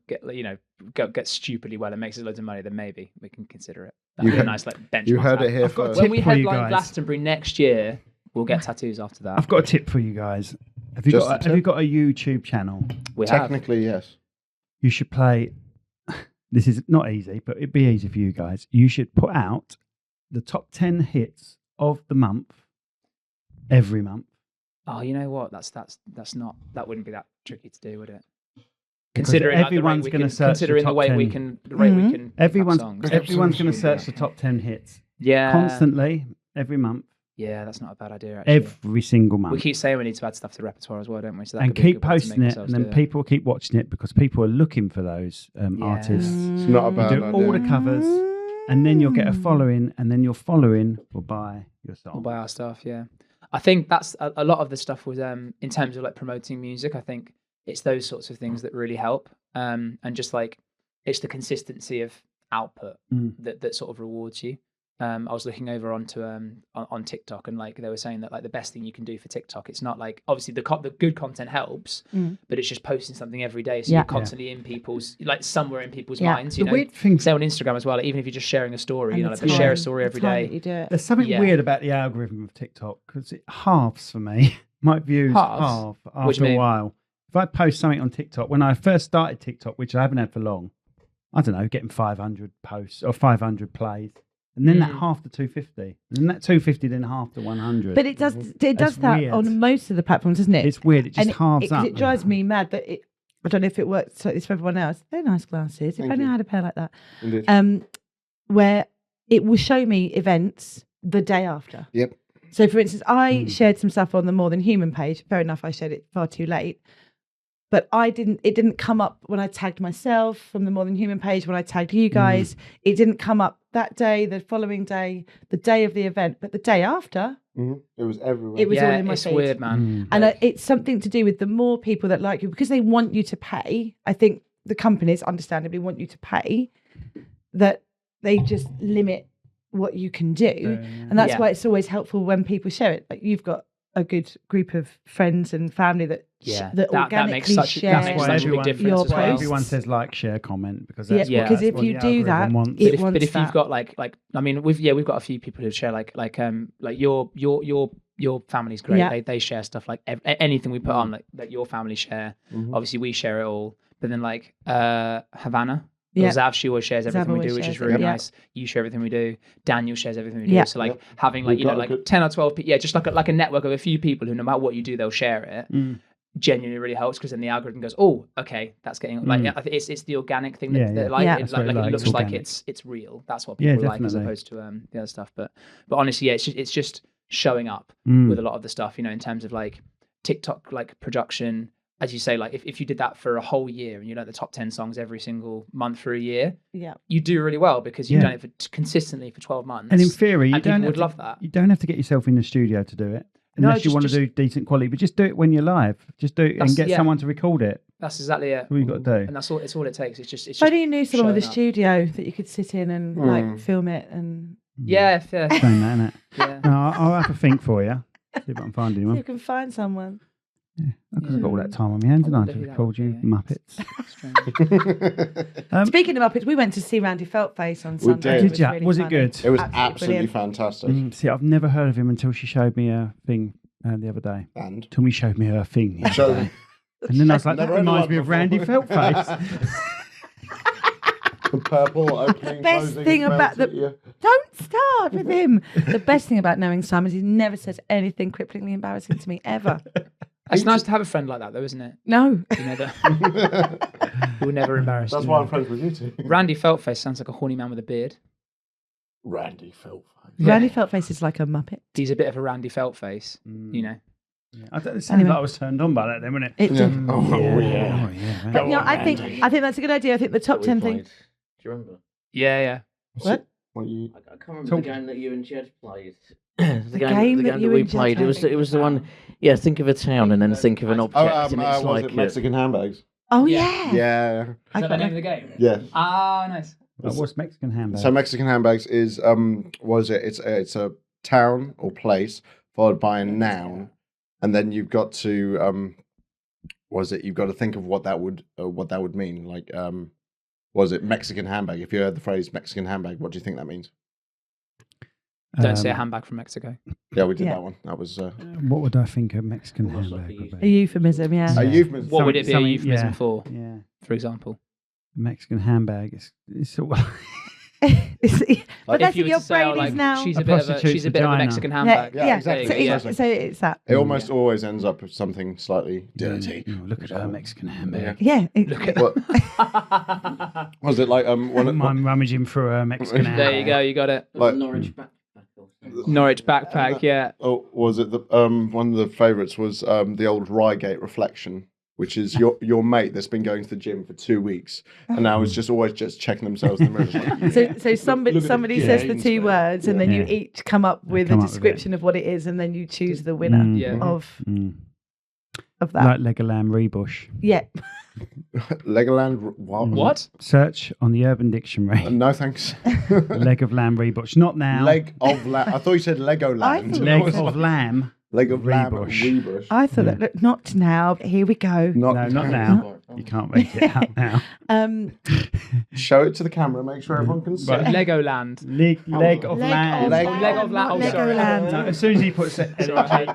gets stupidly well and makes us loads of money, then maybe we can consider it. That'd be a nice like benchmark. You heard to it have. here I've got a first. tip When we for you headline guys. Glastonbury next year, we'll get tattoos after that. I've got a tip for you guys. Have you Just got a have you tip? got a YouTube channel? We have. Technically, yes. You should play. This is not easy, but it'd be easy for you guys. You should put out the top 10 hits of the month every month. Oh, you know what? That wouldn't be that tricky to do, would it? Because Considering everyone's going to search the top 10. we can pick up Everyone's songs. going to search the top 10 hits Yeah. constantly every month, Yeah, that's not a bad idea. Actually. every single month. We keep saying we need to add stuff to the repertoire as well, don't we? So that and could be a keep good way to posting make it, and ourselves then do it. people keep watching it because people are looking for those artists. It's not a You bad do idea. all the covers, and then you'll get a following, and then your following will buy your song. We'll buy our stuff. Yeah, I think that's a lot of the stuff was in terms of like promoting music. I think it's those sorts of things that really help, and just like it's the consistency of output that sort of rewards you. I was looking over onto on TikTok, and like they were saying that like the best thing you can do for TikTok, it's not like obviously the good content helps, but it's just posting something every day, so you're constantly in people's somewhere in people's minds. You The know, weird thing, say on Instagram as well. Like, even if you're just sharing a story, And like the share a time- story every the time day. that you do it. there's something Yeah. weird about the algorithm of TikTok because it halves for me. My views Halves? half What do after you a mean? while. If I post something on TikTok, when I first started TikTok, which I haven't had for long, I don't know, getting 500 posts or 500 plays. And then that half to 250. And then that 250 then half to 100. But it does That's that weird. on most of the platforms, doesn't it? It's weird. It just And halves up. It drives me mad that it. I don't know if it works like this for everyone else. They're nice glasses. If Thank only you. I had a pair like that. Indeed. Where it will show me events the day after. Yep. So, for instance, I shared some stuff on the More Than Human page. Fair enough, I shared it far too late. but it didn't come up when I tagged myself from the More Than Human page, when I tagged you guys. It didn't come up that day, the following day, the day of the event, but the day after. It was everywhere. It was all in my it's feed. weird, man. And it's something to do with the more people that like you, because they want you to pay. I think the companies understandably want you to pay, that they just limit what you can do. And that's why it's always helpful when people share it. Like you've got a good group of friends and family that organically share. That makes such a big difference as well. Everyone says like, share, comment, because that's because if you do that, it wants but if you've got like I mean, we've got a few people who share like your family's great. Yeah. They share stuff like anything we put on like your family share. Obviously, we share it all. But then like Havana. Zav, she always shares everything we do, which is really nice. You share everything we do. Daniel shares everything we do. So like having like like 10 or 12 people, just like a network of a few people who, no matter what you do, they'll share it. Genuinely really helps, because then the algorithm goes, oh, okay, that's getting like I think it's the organic thing that like it, it looks like it's real. That's what people like, as opposed to the other stuff. But honestly, it's just showing up with a lot of the stuff, in terms of like TikTok like production. As you say, like if you did that for a whole year and you know the top 10 songs every single month for a year, you do really well, because you've done it consistently for 12 months. And in theory, you don't love that. You don't have to get yourself in the studio to do it, unless you want to do decent quality. But just do it when you're live. Just do it and get someone to record it. That's exactly it. That's all you got to do. And that's all. It's all it takes. It's just. How do you knew someone with a studio that you could sit in and like film it and? Yeah, saying that, innit? Yeah. No, I'll have a think for you. See if I can find anyone. You can find someone. Yeah, because I've got all that time on my hands, and I just called you Muppets. Speaking of Muppets, we went to see Randy Feltface on Sunday. Did. Did you? Was it good? It was absolutely fantastic. See, I've never heard of him until she showed me a thing the other day. And? Tommy showed me her thing. The other day. And then I was like, that reminds me of Randy Feltface. The purple opening. The best thing about don't start with him. The best thing about knowing Simon is he never says anything cripplingly embarrassing to me ever. It's nice to have a friend like that, though, isn't it? No. Who will never embarrass you. That's why I'm friends with you two. Randy Feltface sounds like a horny man with a beard. Randy Feltface. Randy Feltface is like a Muppet. He's a bit of a Randy Feltface, Yeah. It sounded like I was turned on by that then, wasn't it? It did. Oh, yeah. But no, I think that's a good idea. I think the top 10 thing. Do you remember? Yeah. What? I can't remember the game that you and Jed played. the game that we played. It was the one. Yeah, think of a town and then think of an object, and it's like Mexican handbags. Oh yeah. Yeah. Is that the name of the game? Yeah. Ah, nice. What's Mexican handbags? So Mexican handbags is it's a town or place followed by a noun, and then you've got to you've got to think of what that would mean. Like was it Mexican handbag? If you heard the phrase Mexican handbag, what do you think that means? Don't say a handbag from Mexico. Yeah, we did that one. That was. What would I think a Mexican handbag would be? A euphemism, yeah. A euphemism. What would it be a euphemism for? Yeah. For example, Mexican handbag. It's sort of. But that's your brain is now. She's a bit of a Mexican handbag. Yeah, exactly. So it's that. It almost always ends up with something slightly dirty. Look at her Mexican handbag. Yeah. Look at what was it like? I'm rummaging through her Mexican handbag. There you go. You got it. Like Norwich backpack. Norwich backpack. Yeah. Oh, was it the one of the favourites was the old Reigate reflection, which is your mate that's been going to the gym for 2 weeks and now is just always checking themselves in the mirror. Like, so somebody says the two words and then you each come up with a description of what it is and then you choose the winner of that. Like Legoland Rebush. Yeah. Legoland what? Search on the Urban Dictionary. No thanks. Leg of lamb rebush. Not now. Leg of lamb. I thought you said Legoland. Leg of lamb. Leg of lamb Rebush. rebush. I thought that not now, but here we go. Not now. You can't make it out now. Show it to the camera. Make sure everyone can see. Right. Legoland. Leg of lamb. Leg of lamb. Oh, sorry. Legoland. No, as soon as he puts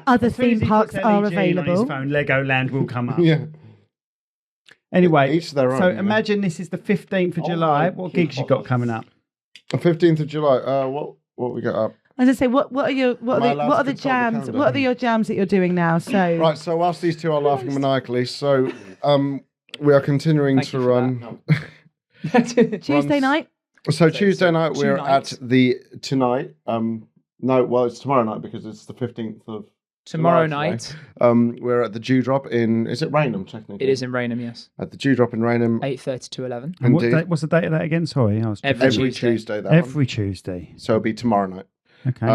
Other theme parks are available. On his phone, Legoland will come up. Yeah. Anyway, each their own, so imagine this is the 15th of July. What gigs you got coming up? The 15th of July. What we got up? As I say, what are your what are the jams? What are your jams that you're doing now? So right. So whilst these two are laughing maniacally, so we are continuing to run Tuesday night. So Tuesday night we're at the tonight. No, well it's tomorrow night because it's the 15th of Tomorrow night. We're at the Dewdrop in. Is it Raynham technically? It is in Raynham, yes. At the Dewdrop in Raynham. 8:30 to 11. And Indeed. what's the date of that again? Sorry, I was Every Tuesday. That every one. Tuesday. So it'll be tomorrow night. Okay.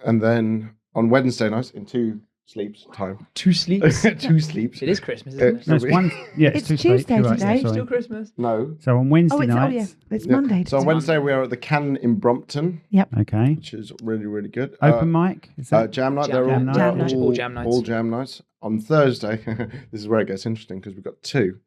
And then on Wednesday night in 2 sleeps time. 2 sleeps. 2 sleeps. It is Christmas, isn't it? No, it's one. Yeah, It's two Tuesday sleeps, you're right, today. sorry. Still Christmas. No. So on Wednesday Oh, it's, nights. it's Yeah. Monday. So on Wednesday we are at the Cannon in Brompton, Okay. which is really, really good. Open mic. Is that? Jam night. Jam They're all, night. they're Jam night. all All jam nights. All jam nights. On Thursday, this is where it gets interesting because we've got 2.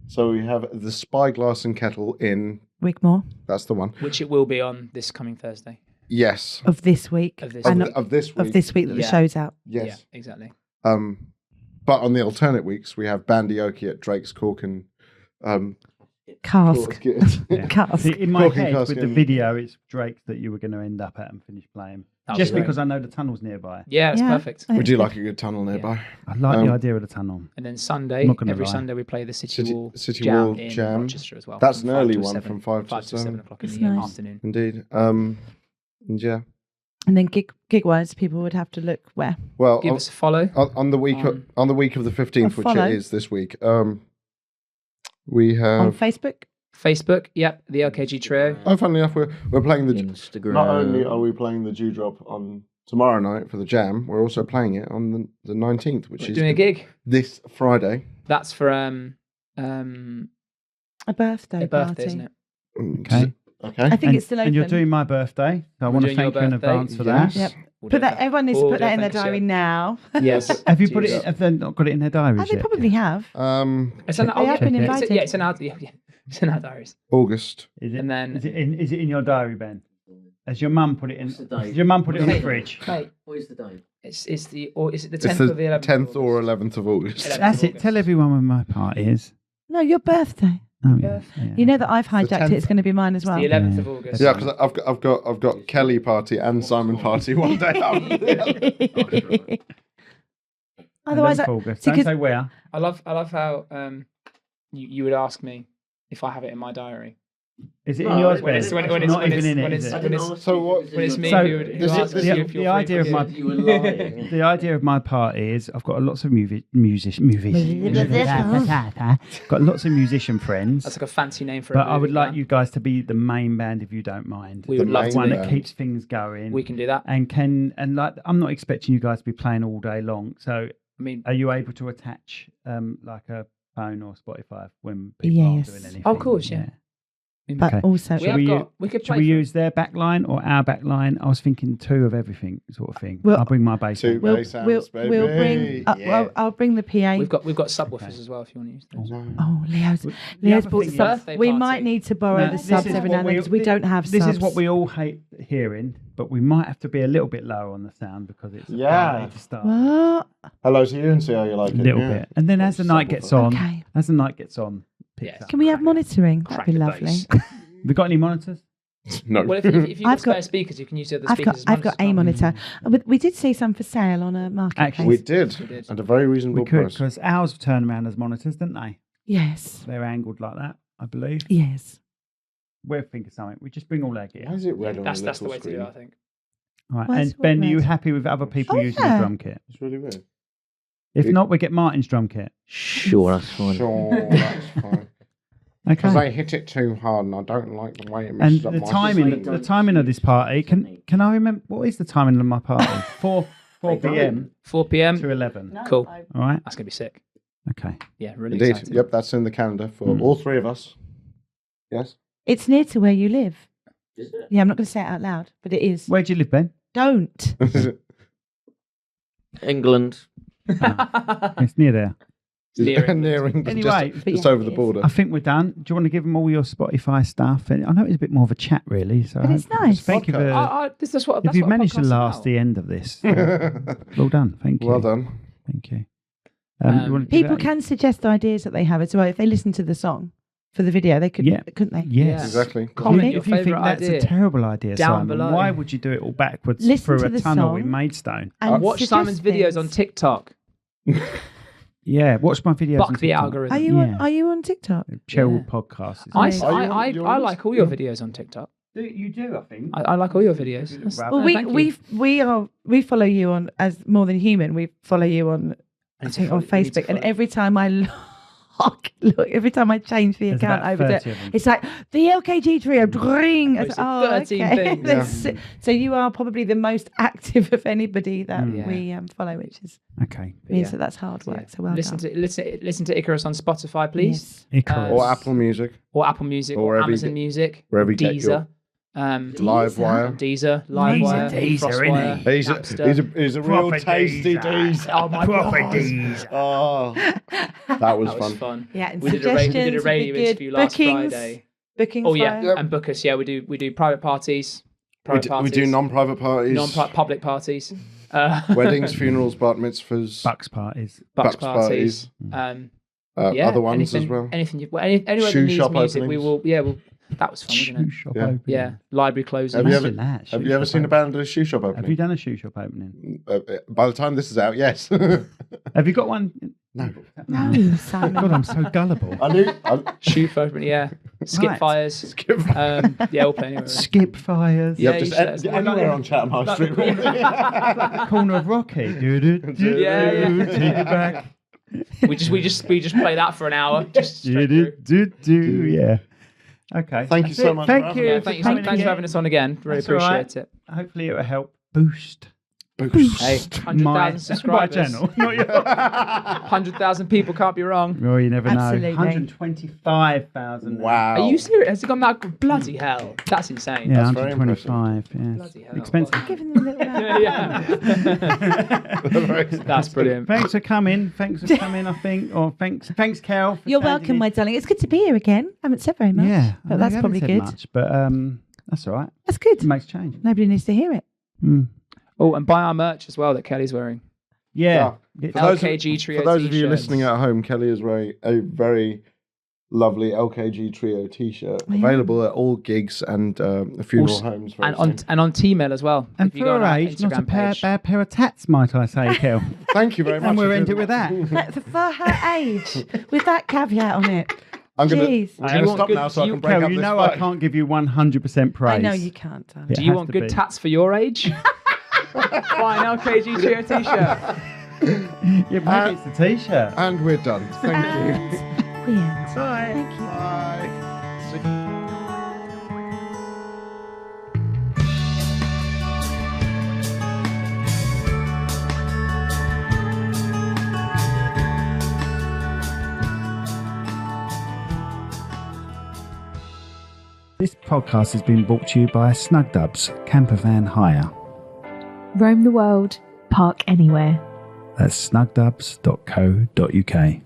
So we have the Spyglass and Kettle in. Wigmore That's the one. Which it will be on this coming Thursday. Yes. of this week. Of this Of, And week. of this week. of this week that the Yeah. show's out. Yes. Yeah, exactly. But on the alternate weeks, we have Bandioki at Drake's Cork and Cask. Cork. Yeah. Cask. See, in my Cork and head, Cask with the and- video, it's Drake that you were going to end up at and finish playing. That'll Just be great. because I know the tunnel's nearby. Yeah, it's Yeah. perfect. We do like a good tunnel nearby. I like Um, the idea of the tunnel. And then Sunday, I'm not gonna every lie. Sunday we play the City Wall City Jam Wall in Jam. Rochester as well. That's from an 5 early till one 7, from 5 5 till 7 7. o'clock in That's the nice. afternoon. Indeed. And yeah. And then gig-wise, people would have to look where? Well, Give us a follow. on the week on- on the week of the 15th, A which follow. it is this week, we On have. Facebook? Facebook, yep, the LKG Trio. Oh, funnily enough, we're playing the. Instagram. Not only are we playing the Dewdrop on tomorrow night for the Jam, we're also playing it on the 19th, which We're is doing a gig. this Friday. That's for A birthday a birthday, party. isn't it? Okay. Okay. I think And, it's still open. and you're doing my birthday. So I want to doing your thank you in birthday? advance for Yes. that. Yep. We'll Put do that. Everyone needs to We'll put do that a in their thanks diary show. now. Yes. Have you put Cheers. it? Have they not got it in their diaries Oh, they yet? probably have. It's in, They have been invited. Yeah, it's in our it's in our diaries. August. Is it? And then- is it in your diary, Ben? Has your mum put it in? What's the date? Has your mum put it in the Mate, fridge? Mate, What is the date? it's the or is it the It's 10th the or the 11th? 10th or August? 11th of August. 11th. That's it. August. Tell everyone when my party is. No, your birthday. Oh yeah. yeah. You know that I've hijacked it. 10th. It's going to be mine as It's well. the 11th Yeah. of August. Yeah, because I've got Kelly party and Simon party one day after the other. Otherwise, 11th August. see, Don't 'cause- say where. I love how you would ask me if I have it in my diary. Is it No, in yours, when Ben? it's- when Not it's- even in when it. it's- is I it? when didn't it's- ask So you what- if When it's me So, who this asks is- you the- if you're the free idea for of my- gigs. You were lying. The idea of my party is I've got lots of got lots of musician friends. That's like a fancy name for a But I would movie, like man. you guys to be the main band if you don't mind. We The would love main to One do that band. keeps things going. We can do that. And like I'm not expecting you guys to be playing all day long. So I mean, are you able to attach like a phone or Spotify when people aren't Yes. doing anything? Oh, of course, yeah. but Okay. also, we Shall have we got. We could Should play. we for- use their back line or our back line? I was thinking 2 of everything sort of thing. Well, I'll bring my bass. Two in. we'll, bass sounds, we'll baby. bring. Yeah. I'll bring the PA. We've got subwoofers as well if you want to use those. Oh, Leo's The Leo's other bought thing some. is- Birthday We party. might need to borrow No, the this subs is every what now and then because we don't have This subs. is what we all hate hearing, but we might have to be a little bit lower on the sound because it's a Yeah. party to start. What? Hello to you and see how you like A it. little yeah. bit, and then as the night gets on, Okay. picks Yes. up. Can we have monitoring? That'd Crack be the lovely. bass. Have we got any monitors? No. Well, if you've got I've got- spare speakers, you can use the other I've speakers. got as I've got a monitors, can't monitor. We did see some for sale on a marketplace. Actually, we did. We did. At a very We reasonable could price. because ours turn around as monitors, didn't they? Yes. They're angled like that, I believe. Yes. We'll think of something. We just bring all our gear. Why is it we? red on That's the the little way to do screen? it, I think. Right. Why is And it Ben, are you red? happy with other people Oh, using yeah. the drum kit? It's really weird. If not, we get Martin's drum kit. Sure, that's fine. Sure, that's fine. Okay. Because I hit it too hard and I don't like the way it And messes up the my timing of this party. Can I remember what is the timing of my party? 4 p.m. 4 p.m. to 11. Cool. All right. That's gonna be sick. Okay. Yeah, really Indeed. excited. Yep, that's in the calendar for Mm. all 3 of us. Yes. It's near to where you live. Is it? Yeah, I'm not going to say it out loud, but it is. Where do you live, Ben? Don't. England. It's near there. Near England. Near England, Anyway, just yeah, over it the is. border. I think we're done. Do you want to give them all your Spotify stuff? And I know it's a bit more of a chat, really. So But I it's hope- nice. Thank you for. That's what. If That's you've what a managed to podcast's last about. the end of this, well done. Thank you. Well done. Thank you. Um, you wanna do People that? can suggest ideas that they have as well. If they listen to the song for the video, they could, Yeah. couldn't they? Yes. Exactly. Comment If your you think favourite that's idea. a terrible idea, Down Simon, below. why would you do it all backwards Listen through to a the tunnel song in Maidstone? And Watch suggest Simon's videos things. on TikTok. Yeah, watch my videos. Buck on the TikTok. algorithm. Are you Yeah. on? Are you on TikTok? Cherrywood Yeah. Podcast. I, Is Are you I, on I, yours? I like all your videos on TikTok. You do, I think. I like all your videos. That's- Well, Well, thank you. we follow you on as More Than Human. We follow you on I think on we need to Facebook, and follow- every time I look, every time I change the There's account about over 30 to of them. it's like the LKG Trio. Dring. Posted Oh, 13 okay. things. There's- So you are probably the most active of anybody that Yeah. we follow, which is Okay. means yeah. that that's hard work. Yeah. So well listen done. to Icarus on Spotify, please. Yes. Icarus. Or Apple Music, Or Apple Music, Or or wherever you Amazon get- Music, wherever you get Deezer. Livewire. Deezer, Livewire, Deezer, Frostwire, innit? Napster. He's a real Proper tasty Deezer. Deezer. Oh my Proper god, Deezer. Oh, that was that was fun. fun. Yeah, and We did a radio suggestions would be good. interview last Bookings. Friday. Bookings. Oh yeah, via- and book us. Yeah, we do private parties. We do non-private parties, public parties. weddings, funerals, bat mitzvahs, Bucks parties. Bucks parties. parties. other ones anything, as well. Anything, anywhere that Shoe needs shop music, we openings. will. Yeah, that was fun, wasn't Shoe it? shop Yeah. opening. Yeah, library closing. Have you Imagine that. Have shoe you ever shop seen a opening. band at a shoe shop Have you opening? done a shoe shop opening? By the time this is out, yes. Have you got one? No. No, Simon. God, I'm so gullible. I knew. Shoe open, yeah. Skip Right. fires. Skip. Yeah, we'll play anywhere. Skip fires. Yeah, Yeah, you just should let us know. anywhere on Chatham High Street. The corner of Rocky. Do-do-do-do, Yeah. Take it back. we just play that for an hour. Just straight through. Do-do-do, yeah. Okay. Thank you That's so it. much Thank for having you. me. Yeah, for thanks coming for again. having us on again. Really That's all right. appreciate it. Hopefully it will help boost. Boost. Hey, 100,000 my subscribers. channel. Not your. 100,000 people can't be wrong. Well, you never Absolutely. know. 125,000. Wow. Are you serious? Has it gone that? Bloody hell. That's insane. Yeah, That's very 125. Yeah. Bloody hell. Expensive. Giving them a little Yeah. That's brilliant. Thanks for coming. I think. Or thanks, Kel. for You're standing welcome, in. my darling. It's good to be here again. I haven't said very much. Yeah, I but know that's you haven't probably said good. Much, but that's all right. That's good. It makes change. Nobody needs to hear it. Mm. Oh, and buy our merch as well that Kelly's wearing. Yeah. For Get- those, LKG Trio for those of you t-shirts. listening at home, Kelly is wearing a very lovely LKG Trio t-shirt Oh, yeah. available at all gigs and funeral Also- homes. very And soon. on T-mail as well. And if you for go on our our age, not a Instagram page. bad pair of tats, might I say, Kel. Thank you very much. And we'll for end it doing with that. For her age, with that caveat on it. I'm going Jeez. to Do you want stop good- now so I do can you- break Kel, up you this know I fight. can't give you 100% praise. I know you can't, darling. It Do you has want to good be. tats for your age? Buy an LKG Trio t-shirt. Yeah, maybe it's the t-shirt. And we're done. Thank you. And we end. Bye. Thank you. Bye. This podcast has been brought to you by Snugdubs Camper Van Hire. Roam the world, park anywhere. That's snugdubs.co.uk.